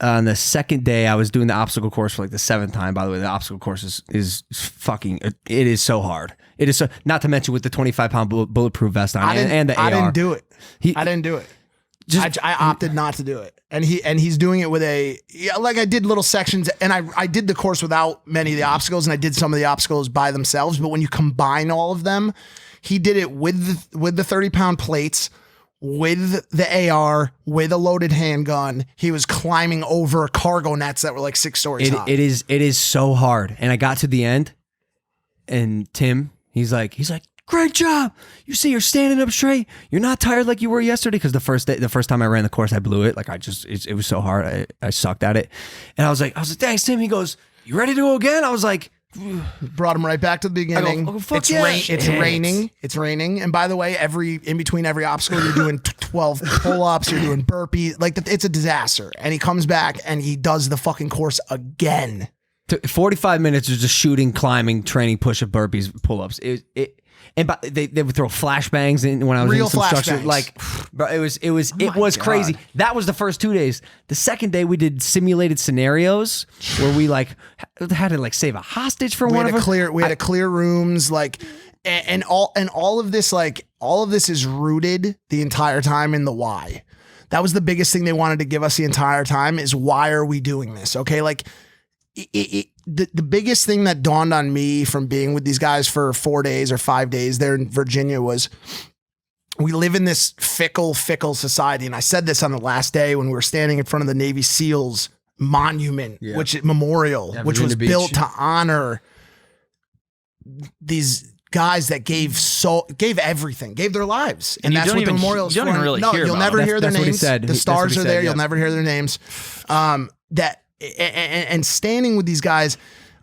A: on the second day I was doing the obstacle course for like the 7th time. By the way, the obstacle course is fucking, it is so hard. It is so, not to mention with the 25-pound bulletproof vest on and the AR.
B: I didn't do it. I didn't do it.
A: Just
B: I opted not to do it. And he's doing it with like I did little sections, and I did the course without many of the obstacles, and I did some of the obstacles by themselves. But when you combine all of them, he did it with the 30-pound plates, with the AR, with a loaded handgun. He was climbing over cargo nets that were like 6 stories high.
A: It is so hard. And I got to the end, and Tim, he's like, great job. You see, you're standing up straight. You're not tired like you were yesterday. Because the first time I ran the course, I blew it. Like, it was so hard. I sucked at it. And I was like, thanks, Tim. He goes, you ready to go again? I was like,
B: brought him right back to the beginning.
A: I go, fuck
B: it's
A: yeah.
B: raining. It's raining. And by the way, in between every obstacle, you're doing 12 pull-ups. You're doing burpees. Like, it's a disaster. And he comes back and he does the fucking course again. 45
A: minutes of just shooting, climbing, training, push-up, burpees, pull-ups. And they would throw flashbangs in when I was
B: Real
A: in some structure.
B: flashbangs.
A: Like, bro, it was crazy. That was the first 2 days. The second day we did simulated scenarios where we like had to like save a hostage for one of them.
B: We had to clear rooms, like, and all of this, like, all of this is rooted the entire time in the why. That was the biggest thing they wanted to give us the entire time is why are we doing this? Okay. Like the biggest thing that dawned on me from being with these guys for 4 days or 5 days there in Virginia was we live in this fickle society. And I said this on the last day when we were standing in front of the Navy SEALs monument, which memorial, which was built to honor these guys that gave everything, gave their lives. And that's what the memorial is for. You'll never hear their names. The stars are there. You'll never hear their names. And standing with these guys,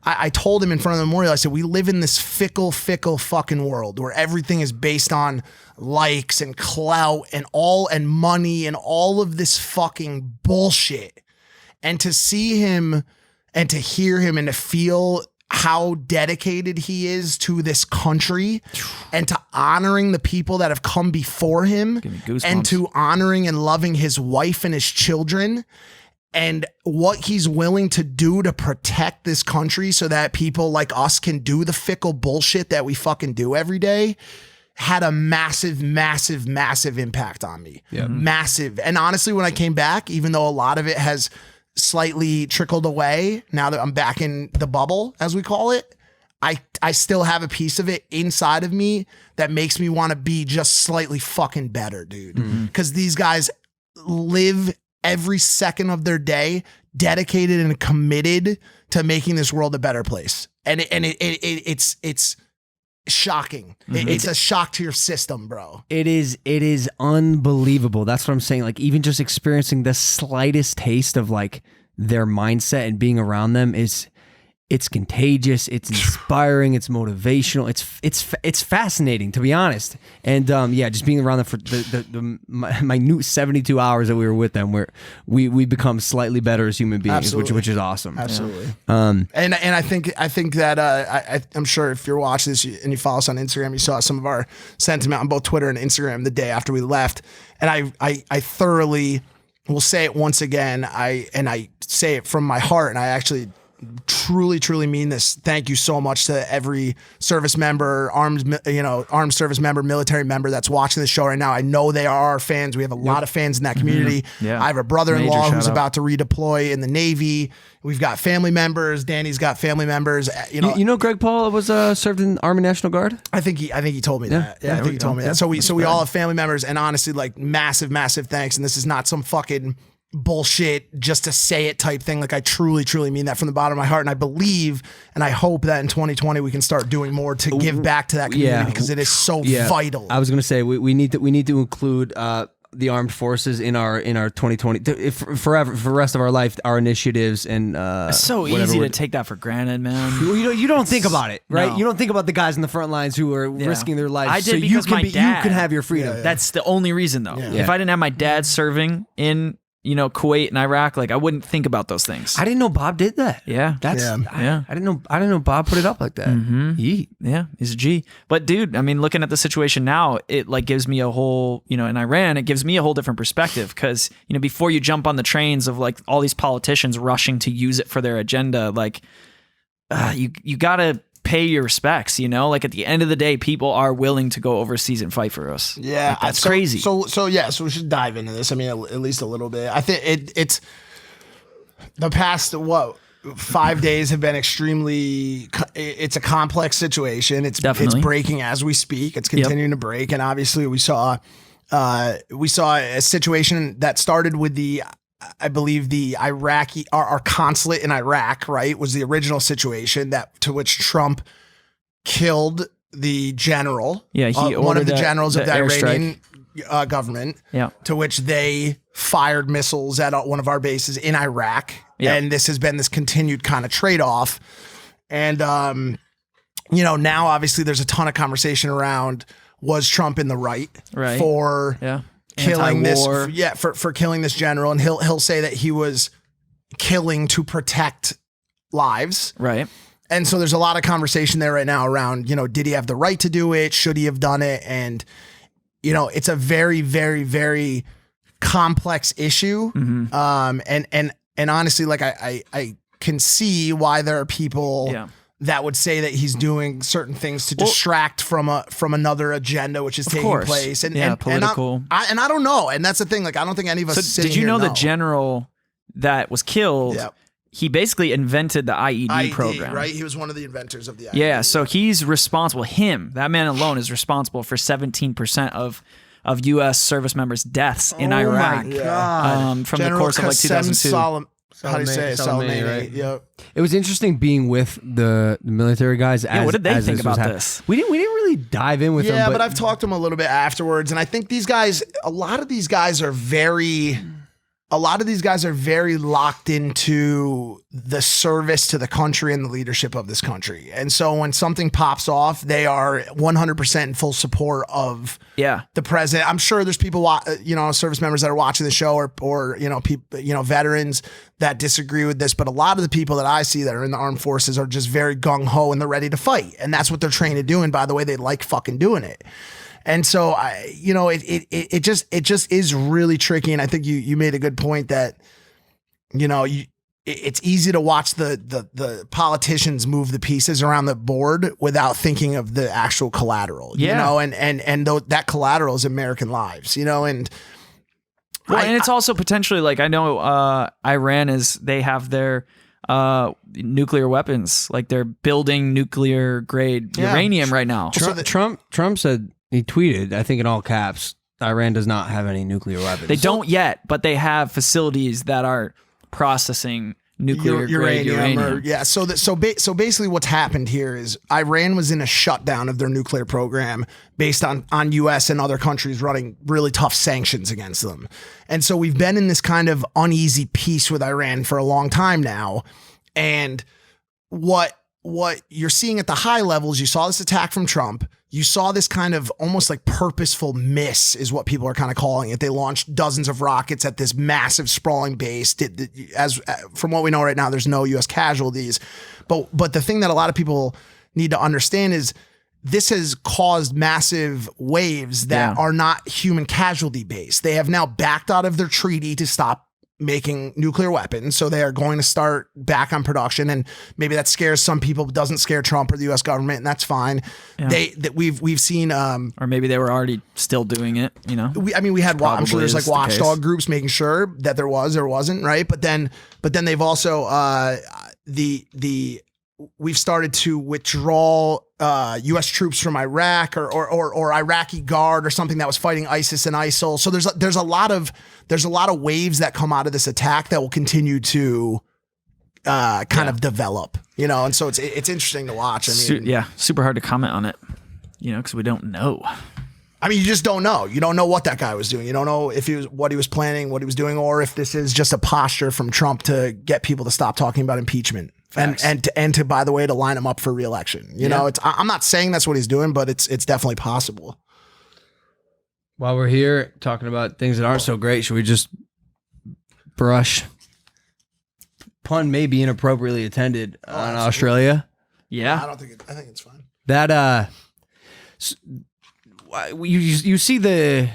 B: I told him in front of the memorial, I said, we live in this fickle fucking world where everything is based on likes and clout and money and all of this fucking bullshit. And to see him and to hear him and to feel how dedicated he is to this country and to honoring the people that have come before him and to honoring and loving his wife and his children and what he's willing to do to protect this country so that people like us can do the fickle bullshit that we fucking do every day had a massive impact on me. Yeah. Massive. And honestly, when I came back, even though a lot of it has slightly trickled away now that I'm back in the bubble, as we call it, I still have a piece of it inside of me that makes me want to be just slightly fucking better, dude. Because these guys live every second of their day dedicated and committed to making this world a better place. And it's shocking. It's a shock to your system, bro. It
A: is unbelievable. That's what I'm saying. Like even just experiencing the slightest taste of like their mindset and being around them it's contagious, it's inspiring, it's motivational, it's fascinating, to be honest. And just being around them for the minute 72 hours that we were with them, where we become slightly better as human beings, which is awesome.
B: Absolutely. And I think that I'm sure if you're watching this and you follow us on Instagram, you saw some of our sentiment on both Twitter and Instagram the day after we left. And I thoroughly will say it once again. I say it from my heart, and I actually truly mean this. Thank you so much to every service member, armed service member, military member that's watching this show right now. I know they are our fans. We have a lot of fans in that community. Yeah. I have a brother-in-law who's about to redeploy in the Navy. We've got family members. Danny's got family members. You know Greg Paul was served in Army National Guard. I think he told me that. Yeah, I think he told me that. So we all have family members, and honestly, like massive thanks. And this is not some fucking bullshit just to say it type thing. Like I truly mean that from the bottom of my heart, and I believe and I hope that in 2020 we can start doing more to give back to that community because it is so vital. I was gonna say we need to include the armed forces in our 2020 for the rest of our life, our initiatives and
C: it's so easy to take that for granted, man.
A: You don't think about it, right? No. You don't think about the guys in the front lines who are risking their lives.
C: I did because my dad,
A: you can have your freedom.
C: That's the only reason though. If I didn't have my dad serving in Kuwait and Iraq, like I wouldn't think about those things.
A: I didn't know Bob did that.
C: Yeah.
A: I didn't know Bob put it up like that.
C: Yeah, he's a G. But dude, I mean, looking at the situation now, it like gives me a whole, in Iran, it gives me a whole different perspective because, before you jump on the trains of like all these politicians rushing to use it for their agenda, like you gotta pay your respects, like at the end of the day, people are willing to go overseas and fight for us. Yeah, like, that's crazy. So we should dive into this. I mean, at least a little bit. I think it's the past 5 days have been extremely. It's a complex situation. It's breaking as we speak. It's continuing to break, and obviously we saw a situation that started with I believe the Iraqi, our consulate in Iraq, right, was the original situation to which Trump killed the general. Yeah, one of the generals of the Iranian government. Yeah, to which they fired missiles at one of our bases in Iraq, and this has been this continued kind of trade-off. And now obviously there's a ton of conversation around was Trump in the right. For killing for killing this general, and he'll say that he was killing to protect lives, right? And so there's a lot of conversation there right now around, did he have the right to do it? Should he have done it? And it's a very complex issue. And honestly, like I can see why there are people
B: that would say that he's doing certain things to distract from another agenda which is taking place. And
C: political.
B: And I don't know. And that's the thing. Like, I don't think any of us.
C: So did you know the general that was killed? Yep. He basically invented the IED program.
B: Right? He was one of the inventors of the IED.
C: Yeah, so he's responsible. That man alone is responsible for 17% of U.S. service members' deaths in Iraq.
B: My God.
C: From General the course of like 2002.
B: How do you say it? Soleimani, right? Yep.
A: It was interesting being with the military guys.
C: What did they think about this?
A: We didn't really dive in with them.
B: Yeah, but I've talked to them a little bit afterwards, and I think these guys, a lot of these guys are very locked into the service to the country and the leadership of this country. And so when something pops off, they are 100% in full support of the president. I'm sure there's people, service members that are watching the show or people, veterans that disagree with this. But a lot of the people that I see that are in the armed forces are just very gung ho and they're ready to fight. And that's what they're trained to do. And by the way, they like fucking doing it. And so it just is really tricky. And I think you made a good point that, it's easy to watch the politicians move the pieces around the board without thinking of the actual collateral, and that collateral is American lives, and.
C: And it's also potentially like, I know Iran they have their nuclear weapons, like they're building nuclear grade uranium right now.
A: Trump said, he tweeted, I think in all caps, Iran does not have any nuclear weapons.
C: They don't yet, but they have facilities that are processing nuclear grade uranium.
B: So basically what's happened here is Iran was in a shutdown of their nuclear program based on US and other countries running really tough sanctions against them. And so we've been in this kind of uneasy peace with Iran for a long time now. And what you're seeing at the high levels, you saw this attack from Trump. You saw this kind of almost like purposeful miss is what people are kind of calling it. They launched dozens of rockets at this massive sprawling base. As from what we know right now, there's no U.S. casualties. But the thing that a lot of people need to understand is this has caused massive waves that are not human casualty based. They have now backed out of their treaty to stop making nuclear weapons. So they are going to start back on production, and maybe that scares some people, but doesn't scare Trump or the US government, and that's fine. Yeah. We've seen
C: or maybe they were already still doing it,
B: we had I'm sure there's like watchdog groups making sure that there wasn't, right? But then they've also we've started to withdraw U.S. troops from Iraq or Iraqi Guard or something that was fighting ISIS and ISIL. So there's a lot of waves that come out of this attack that will continue to kind of develop, and so it's interesting to watch. I mean,
C: super hard to comment on it, because we don't know.
B: I mean, you just don't know. You don't know what that guy was doing. You don't know if what he was planning, what he was doing, or if this is just a posture from Trump to get people to stop talking about impeachment. And to by the way, to line him up for re-election. I'm not saying that's what he's doing, but it's definitely possible.
A: While we're here talking about things that aren't so great, should we just brush? Pun may be inappropriately attended on Australia.
C: Yeah,
B: I think it's fine.
A: That you see the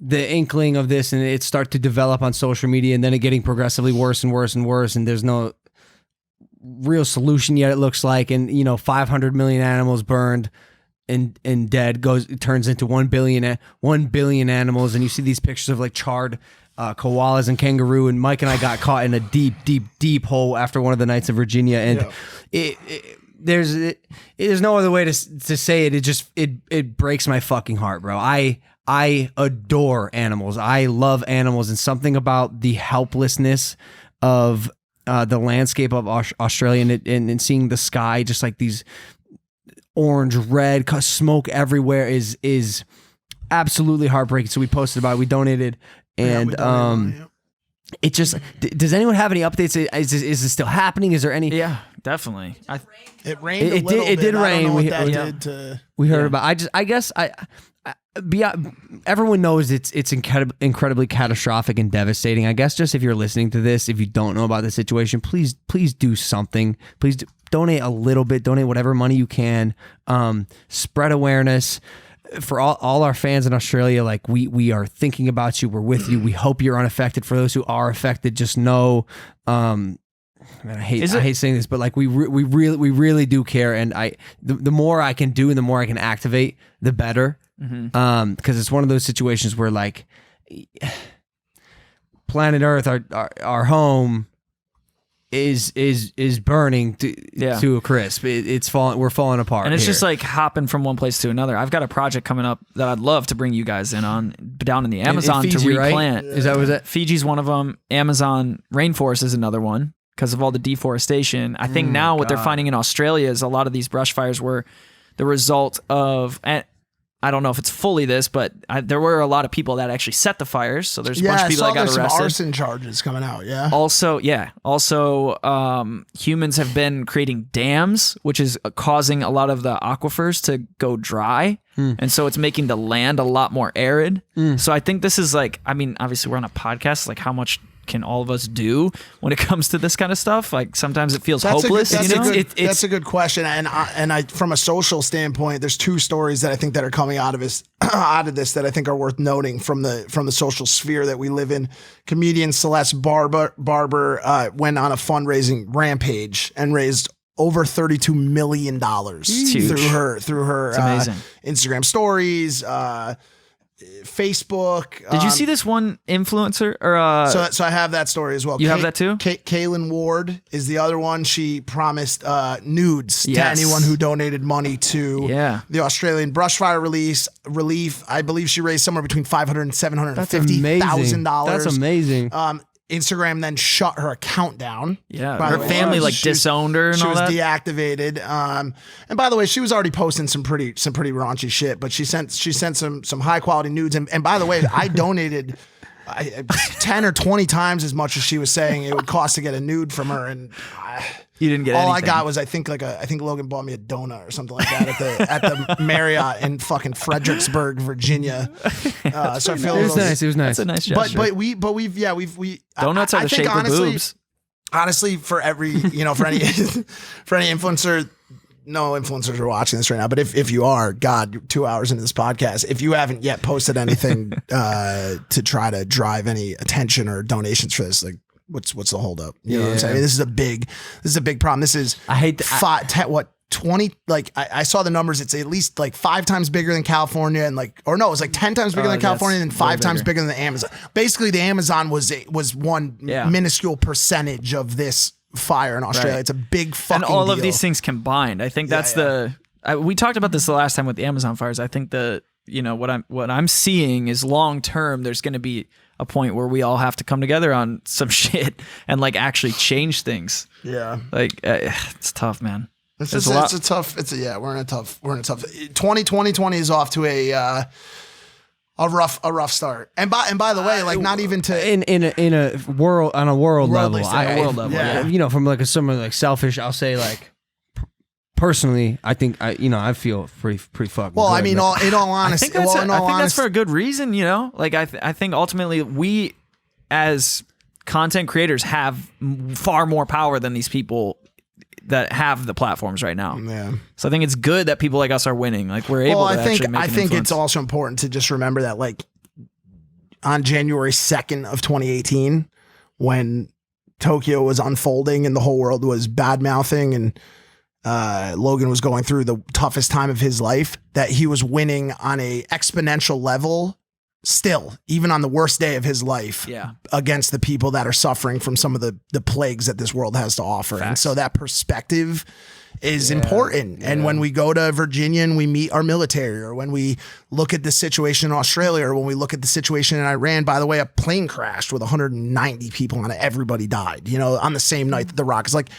A: inkling of this, and it start to develop on social media, and then it getting progressively worse and worse and worse, and there's no real solution yet, it looks like. And 500 million animals burned and dead turns into 1 billion animals, and you see these pictures of like charred koalas and kangaroo, and Mike and I got caught in a deep hole after one of the nights in Virginia, and there's no other way to say it. It breaks my fucking heart, bro. I adore animals. I love animals, and something about the helplessness of the landscape of Australia and seeing the sky just like these orange, red, smoke everywhere is absolutely heartbreaking. So we posted about it. We donated, and it just. Does anyone have any updates? Is it still happening? Is there any?
C: Yeah, definitely.
B: It rained. It did rain.
A: We heard about. I guess. Everyone knows it's incredibly catastrophic and devastating. I guess just if you're listening to this, if you don't know about the situation, please do something. Please donate a little bit. Donate whatever money you can. Spread awareness for all our fans in Australia. Like we are thinking about you. We're with you. We hope you're unaffected. For those who are affected, just know Man, I hate saying this, but like we really do care, and the more I can do and the more I can activate, the better. Because it's one of those situations where like planet Earth, our home, is burning to a crisp. It's falling. We're falling apart,
C: and it's
A: here.
C: just like hopping from one place to another. I've got a project coming up that I'd love to bring you guys in on down in the Amazon
A: in Fiji,
C: to replant.
A: Right? Is that was it?
C: Fiji's one of them. Amazon rainforest is another one because of all the deforestation. I think now what they're finding in Australia is a lot of these brush fires were the result of. I don't know if it's fully this, but there were a lot of people that actually set the fires. So there's a bunch of people that got arrested.
B: Some arson charges coming out. Yeah.
C: Also, humans have been creating dams, which is causing a lot of the aquifers to go dry. And so it's making the land a lot more arid. So I think this is like, I mean, obviously we're on a podcast, like how much can all of us do when it comes to this kind of stuff? Like sometimes it feels hopeless.
B: That's a good question. And I, from a social standpoint, there's two stories that I think that are coming out of this that I think are worth noting from the social sphere that we live in. Comedian Celeste Barber went on a fundraising rampage and raised over $32 million through her Instagram stories, Facebook.
C: Did you see this one influencer or
B: so I have that story as well.
C: You have that too?
B: Kaylin Ward is the other one. She promised nudes to anyone who donated money to the Australian brushfire relief. I believe she raised somewhere between $500,000 and $750,000.
A: That's amazing.
B: Instagram then shut her account down.
C: Yeah, her family disowned her and all that.
B: She was deactivated. And by the way, she was already posting some pretty raunchy shit, but she sent some high quality nudes. And by the way, I donated 10 or 20 times as much as she was saying it would cost to get a nude from her, and
C: you didn't get
B: all
C: anything.
B: I got was I think Logan bought me a donut or something like that at the Marriott in fucking Fredericksburg, Virginia. So I feel
A: it was nice. It was nice.
C: That's a nice gesture.
B: But we've
C: donuts are the shape of boobs.
B: Honestly, for any influencer. No influencers are watching this right now, but if you are, God, 2 hours into this podcast, if you haven't yet posted anything to try to drive any attention or donations for this, like what's the holdup? You know what I'm saying? I mean, this is a big problem. This is 20, like I saw the numbers. It's at least like 5 times bigger than California, and it was like 10 times bigger than California and 5 times bigger than the Amazon. Basically, the Amazon was one minuscule percentage of this fire in Australia. Right. It's a big fucking
C: deal. And all
B: deal.
C: of these things combined, I think that's we talked about this the last time with the Amazon fires. I think what I'm seeing is long term there's going to be a point where we all have to come together on some shit and like actually change things. Yeah. Like it's tough, man.
B: We're in a tough 2020 is off to a rough start. And by the way, like not even to
A: in a world on a world level.
B: Yeah.
A: From like someone like selfish, I'll say like personally, I think I feel pretty fucking.
B: Well,
A: good,
B: I mean, in all honesty,
C: I think that's for a good reason. Like I think ultimately we as content creators have far more power than these people that have the platforms right now. Yeah. So I think it's good that people like us are winning. Like we're able to actually make an influence.
B: It's also important to just remember that like on January 2nd of 2018, when Tokyo was unfolding and the whole world was bad mouthing and Logan was going through the toughest time of his life, that he was winning on a exponential level still, even on the worst day of his life, against the people that are suffering from some of the plagues that this world has to offer. Facts. And so that perspective is important. Yeah. And when we go to Virginia and we meet our military, or when we look at the situation in Australia, or when we look at the situation in Iran, by the way, a plane crashed with 190 people on it. Everybody died, on the same night that the rockets, like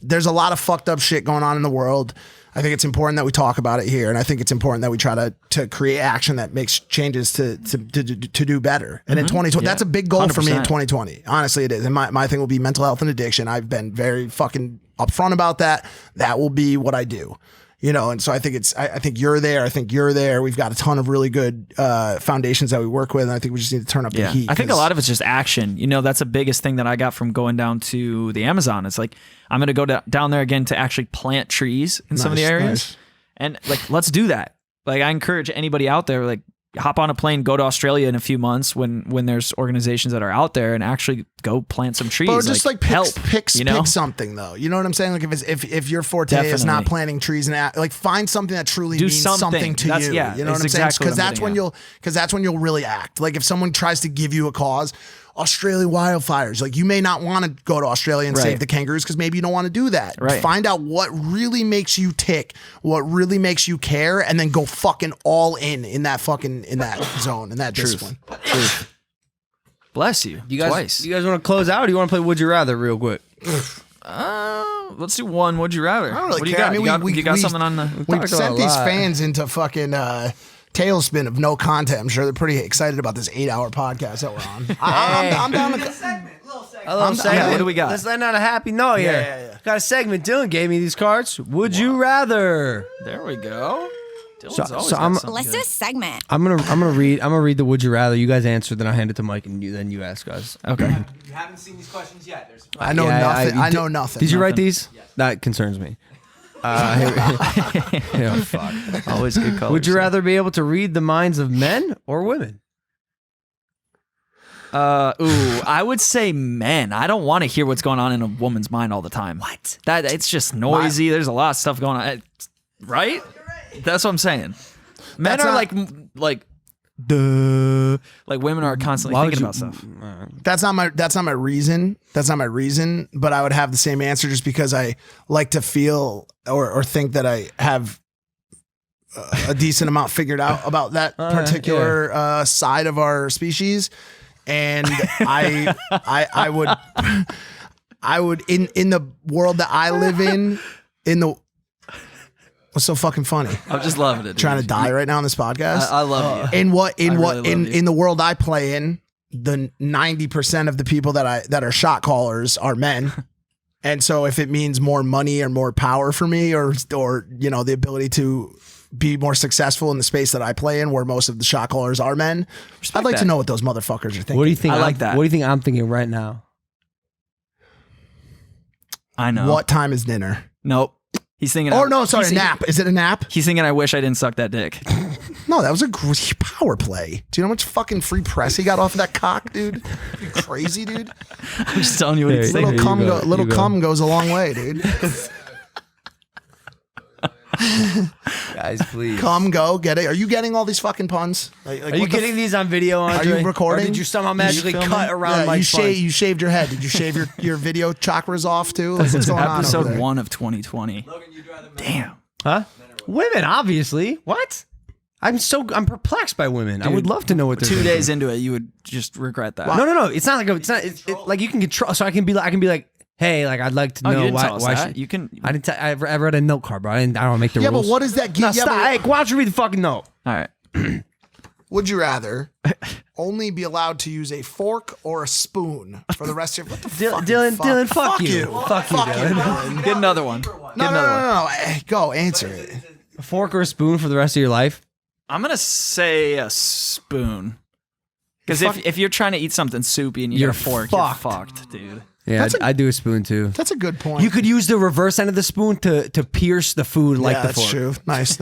B: there's a lot of fucked up shit going on in the world. I think it's important that we talk about it here, and I think it's important that we try to create action that makes changes to do better. And in 2020, that's a big goal 100%. For me in 2020. Honestly, it is. And my thing will be mental health and addiction. I've been very fucking upfront about that. That will be what I do. And so I think I think you're there. I think you're there. We've got a ton of really good foundations that we work with, and I think we just need to turn up the heat.
C: I think a lot of it's just action. That's the biggest thing that I got from going down to the Amazon. It's like, I'm going to go down there again to actually plant trees in some of the areas. And like, let's do that. Like, I encourage anybody out there, like, hop on a plane, go to Australia in a few months when there's organizations that are out there, and actually go plant some trees.
B: But just like
C: help,
B: pick something though. You know what I'm saying? Like if your forte is not planting trees and like find something that truly means something to you.
C: Yeah,
B: you know what I'm saying? Because that's when you'll really act. Like if someone tries to give you a cause. Australia wildfires. Like you may not want to go to Australia and save the kangaroos because maybe you don't want to do that.
C: Right.
B: Find out what really makes you tick, what really makes you care, and then go fucking all in that zone, in that discipline.
C: Truth. Bless you.
A: You guys,
C: twice.
A: You guys want to close out, or do you want to play Would You Rather real quick?
C: Let's do one. Would you rather?
B: I don't really
C: what do you
B: care.
C: got?
B: I mean,
C: you got something on the?
B: We sent these fans into fucking tailspin of no content. I'm sure they're pretty excited about this 8-hour podcast that we're on. I'm down to
D: Little segment.
A: A little segment.
C: Yeah, what do we got?
A: Let's end on a happy note here.
B: Yeah.
A: Got a segment. Dylan gave me these cards. Would you rather?
C: There we go.
A: So
C: Dylan's always got
A: I'm-
C: something
E: Let's
C: good.
E: do a segment.
A: I'm gonna read the Would You Rather. You guys answer, then I'll hand it to Mike, and then you ask us.
C: Okay.
D: You haven't seen these questions yet. There's
B: I know nothing. I know nothing.
A: Did you write these? That concerns me. Yeah, fuck.
C: Always good colors.
A: Would you rather be able to read the minds of men or women?
C: I would say men. I don't want to hear what's going on in a woman's mind all the time. What? That it's just noisy. There's a lot of stuff going on. Right? That's what I'm saying. Men
B: That's
C: are
B: not-
C: like women are constantly
A: Why would
C: thinking
A: you-
C: about stuff.
B: That's not my reason. That's not my reason. But I would have the same answer just because I like to feel or think that I have a decent amount figured out about that particular side of our species, and I would in the world that I live in the. What's so fucking funny?
C: I'm just loving it.
B: Trying to
C: dude.
B: die right now on this podcast.
C: I love you.
B: In the world I play in, the 90% of the people that are shot callers are men. And so if it means more money or more power for me or the ability to be more successful in the space that I play in where most of the shot callers are men, I'd like to know what those motherfuckers are thinking.
A: What do you think?
C: I like that.
A: What do you think I'm thinking right now?
C: I know.
B: What time is dinner?
C: Nope. He's thinking.
B: Oh no, sorry, a nap. Is it a nap?
C: He's thinking. I wish I didn't suck that dick.
B: No, that was a great power play. Do you know how much fucking free press he got off of that cock, dude? You crazy, dude.
C: I'm just telling you what he's
B: Little
C: thinking.
B: cum goes a long way, dude.
A: Guys, please.
B: Come, go, get it. Are you getting all these fucking puns?
A: Are you getting these on video, Andre?
B: Are you recording?
A: Or did you somehow magically cut around my
B: you shaved your head. Did you shave your video chakras off too? Like, what's going on over
C: Episode
B: there?
C: 1 of 2020.
D: Logan, you'd rather men.
C: Damn.
A: Huh? Women, obviously. What? I'm perplexed by women. I would love to know what they're
C: 2
A: thinking.
C: days into it, you would just regret that.
A: No. It's not like it's like you can control. So I can be like, hey, like I'd like to
C: Oh, you
A: know
C: didn't
A: why.
C: tell us
A: why
C: that.
A: should,
C: You can.
A: I didn't. I read a note card, bro. I don't want to make the
B: Yeah,
A: rules.
B: but what does that give?
A: No,
B: Yeah,
A: stop.
B: but
A: Hey, why don't you read the fucking note?
C: All right.
B: would you rather only be allowed to use a fork or a spoon for the rest of your? What the fuck?
A: Dylan, fuck you.
B: Fuck you, Dylan.
C: Get another one.
B: No. Hey, go answer it.
A: A fork or a spoon for the rest of your life?
C: I'm gonna say a spoon. Because if you're trying to eat something soupy and you
A: You're
C: get a fork,
A: fucked.
C: you're fucked, dude.
A: Yeah, I do a spoon too.
B: That's a good point.
A: You could use the reverse end of the spoon to pierce the food like
B: yeah,
A: the
B: that's
A: fork.
B: true. Nice.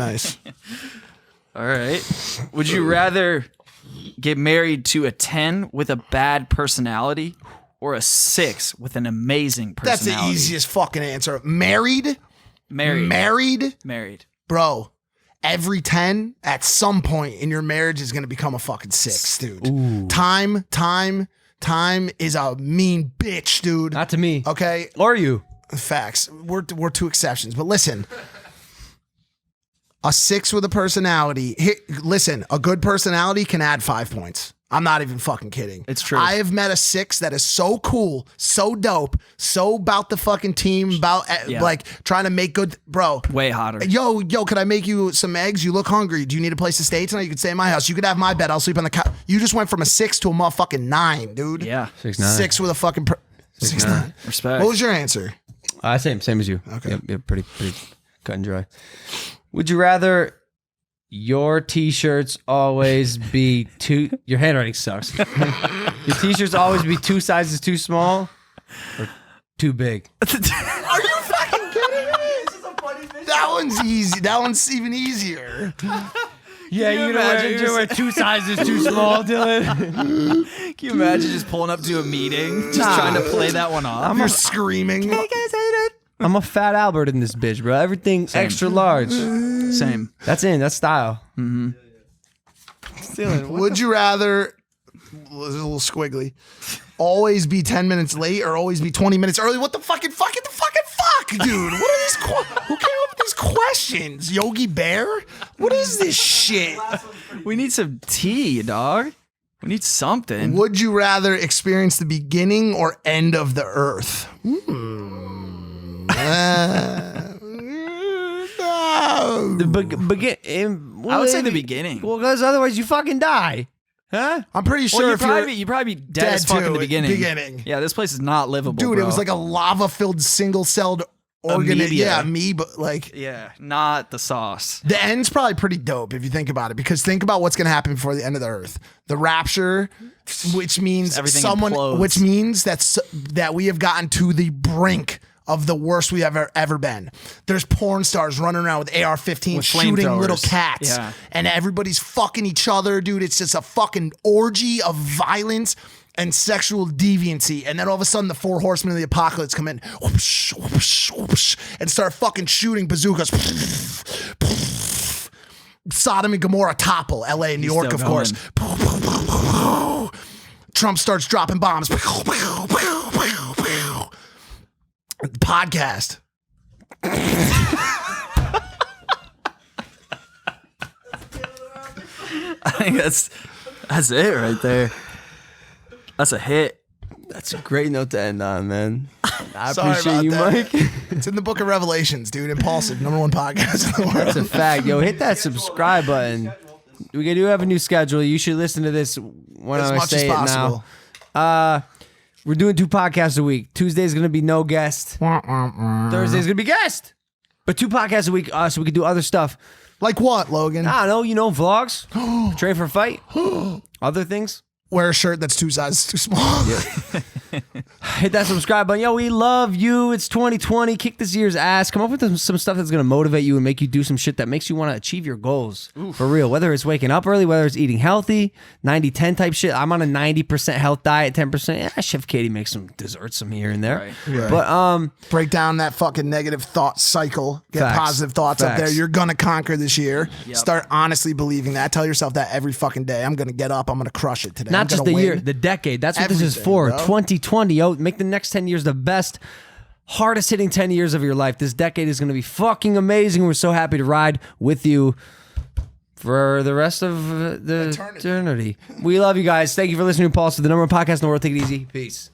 C: All right. Would you rather get married to a 10 with a bad personality or a 6 with an amazing
B: That's
C: personality?
B: the easiest fucking answer. Married,
C: Married.
B: bro. Every 10 at some point in your marriage is going to become a fucking 6, dude.
A: Ooh.
B: Time is a mean bitch, dude.
A: Not to me.
B: Okay,
A: Or you.
B: facts. We're two exceptions, but listen. A 6 with a personality. Listen, a good personality can add 5 points. I'm not even fucking kidding.
C: It's true.
B: I have met a 6 that is so cool, so dope, so about the fucking team, about like trying to make good, bro.
C: Way hotter.
B: Yo, could I make you some eggs? You look hungry. Do you need a place to stay tonight? You could stay in my house. You could have my bed. I'll sleep on the couch. You just went from a 6 to a motherfucking 9, dude.
C: Yeah.
A: 6'9".
B: 6 with a fucking 6'9".
C: Respect.
B: What was your answer?
A: Same as you.
B: Okay.
A: Yep, pretty cut and dry. Would you rather your t-shirts always be your handwriting sucks. Your t-shirts always be 2 sizes too small or too big?
B: Are you fucking kidding me?
D: This is a funny bitch.
B: That one's easy. That one's even easier.
A: Yeah,
C: you imagine just
A: wear 2 sizes too small, Dylan.
C: Can you imagine just pulling up to a meeting, just trying to play that one off?
B: You're screaming.
A: Hey guys, how you doing? I'm a fat Albert in this bitch, bro. Everything extra large.
C: Same.
A: That's style.
C: Mm-hmm.
A: Dylan,
B: Would you rather, a little squiggly, always be 10 minutes late or always be 20 minutes early? What the fucking fuck, dude? What are these? Who came up with these questions? Yogi Bear? What is this shit?
C: We need some tea, dog. We need something.
B: Would you rather experience the beginning or end of the earth?
C: I would say the beginning.
A: Well, because otherwise you fucking die. Huh?
B: I'm pretty sure
C: Well,
B: if
C: you'd probably be dead as fuck in the beginning. Yeah, this place is not livable,
B: dude,
C: bro.
B: it was like a lava-filled single-celled organism. Yeah, but like...
C: Yeah, not the sauce.
B: The end's probably pretty dope if you think about it, because think about what's going to happen before the end of the earth. The rapture, which means
C: implodes.
B: which means that we have gotten to the brink of the worst we have ever been. There's porn stars running around with AR-15 shooting little cats.
C: Yeah.
B: And everybody's fucking each other, dude. It's just a fucking orgy of violence and sexual deviancy. And then all of a sudden the 4 horsemen of the apocalypse come in whoosh, whoosh, whoosh, and start fucking shooting bazookas. Sodom and Gomorrah topple. LA and New York, of course. Trump starts dropping bombs. Podcast.
C: I think that's it right there. That's a hit.
A: That's a great note to end on, man. I
B: Sorry
A: appreciate
B: about
A: you,
B: that.
A: Mike.
B: It's in the book of Revelations, dude. Impulsive, #1 podcast in the world.
A: That's a fact. Yo, hit that subscribe button. We do have a new schedule. You should listen to this when
B: As
A: I
B: much
A: say
B: as
A: it
B: possible.
A: now. We're doing 2 podcasts a week. Tuesday's going to be no guest. Thursday's going to be guest. But 2 podcasts a week so we can do other stuff.
B: Like what, Logan?
A: I don't know, vlogs, train for a fight, other things.
B: Wear a shirt that's 2 sizes too small.
A: Hit that subscribe button. Yo, we love you. It's 2020. Kick this year's ass. Come up with some stuff that's going to motivate you and make you do some shit that makes you want to achieve your goals. For real. Whether it's waking up early, whether it's eating healthy, 90-10 type shit. I'm on a 90% health diet, 10%. Yeah, Chef Katie makes some desserts some here and there.
C: Right.
A: But
B: Break down that fucking negative thought cycle. Get
A: Facts.
B: positive thoughts up there.
A: Facts.
B: You're going to conquer this year.
C: Yep.
B: Start honestly believing that. Tell yourself that every fucking day. I'm going to get up. I'm going to crush it today.
A: not
B: I'm
A: just
B: gonna
A: the
B: win.
A: year, the decade. That's what this is
B: Everything,
A: for.
B: bro.
A: 2020. Yo, make the next 10 years the best, hardest hitting 10 years of your life. This decade is going to be fucking amazing. We're so happy to ride with you for the rest of the eternity. We love you guys. Thank you for listening to Impulsive, the #1 podcast in the world. Take it easy. Peace.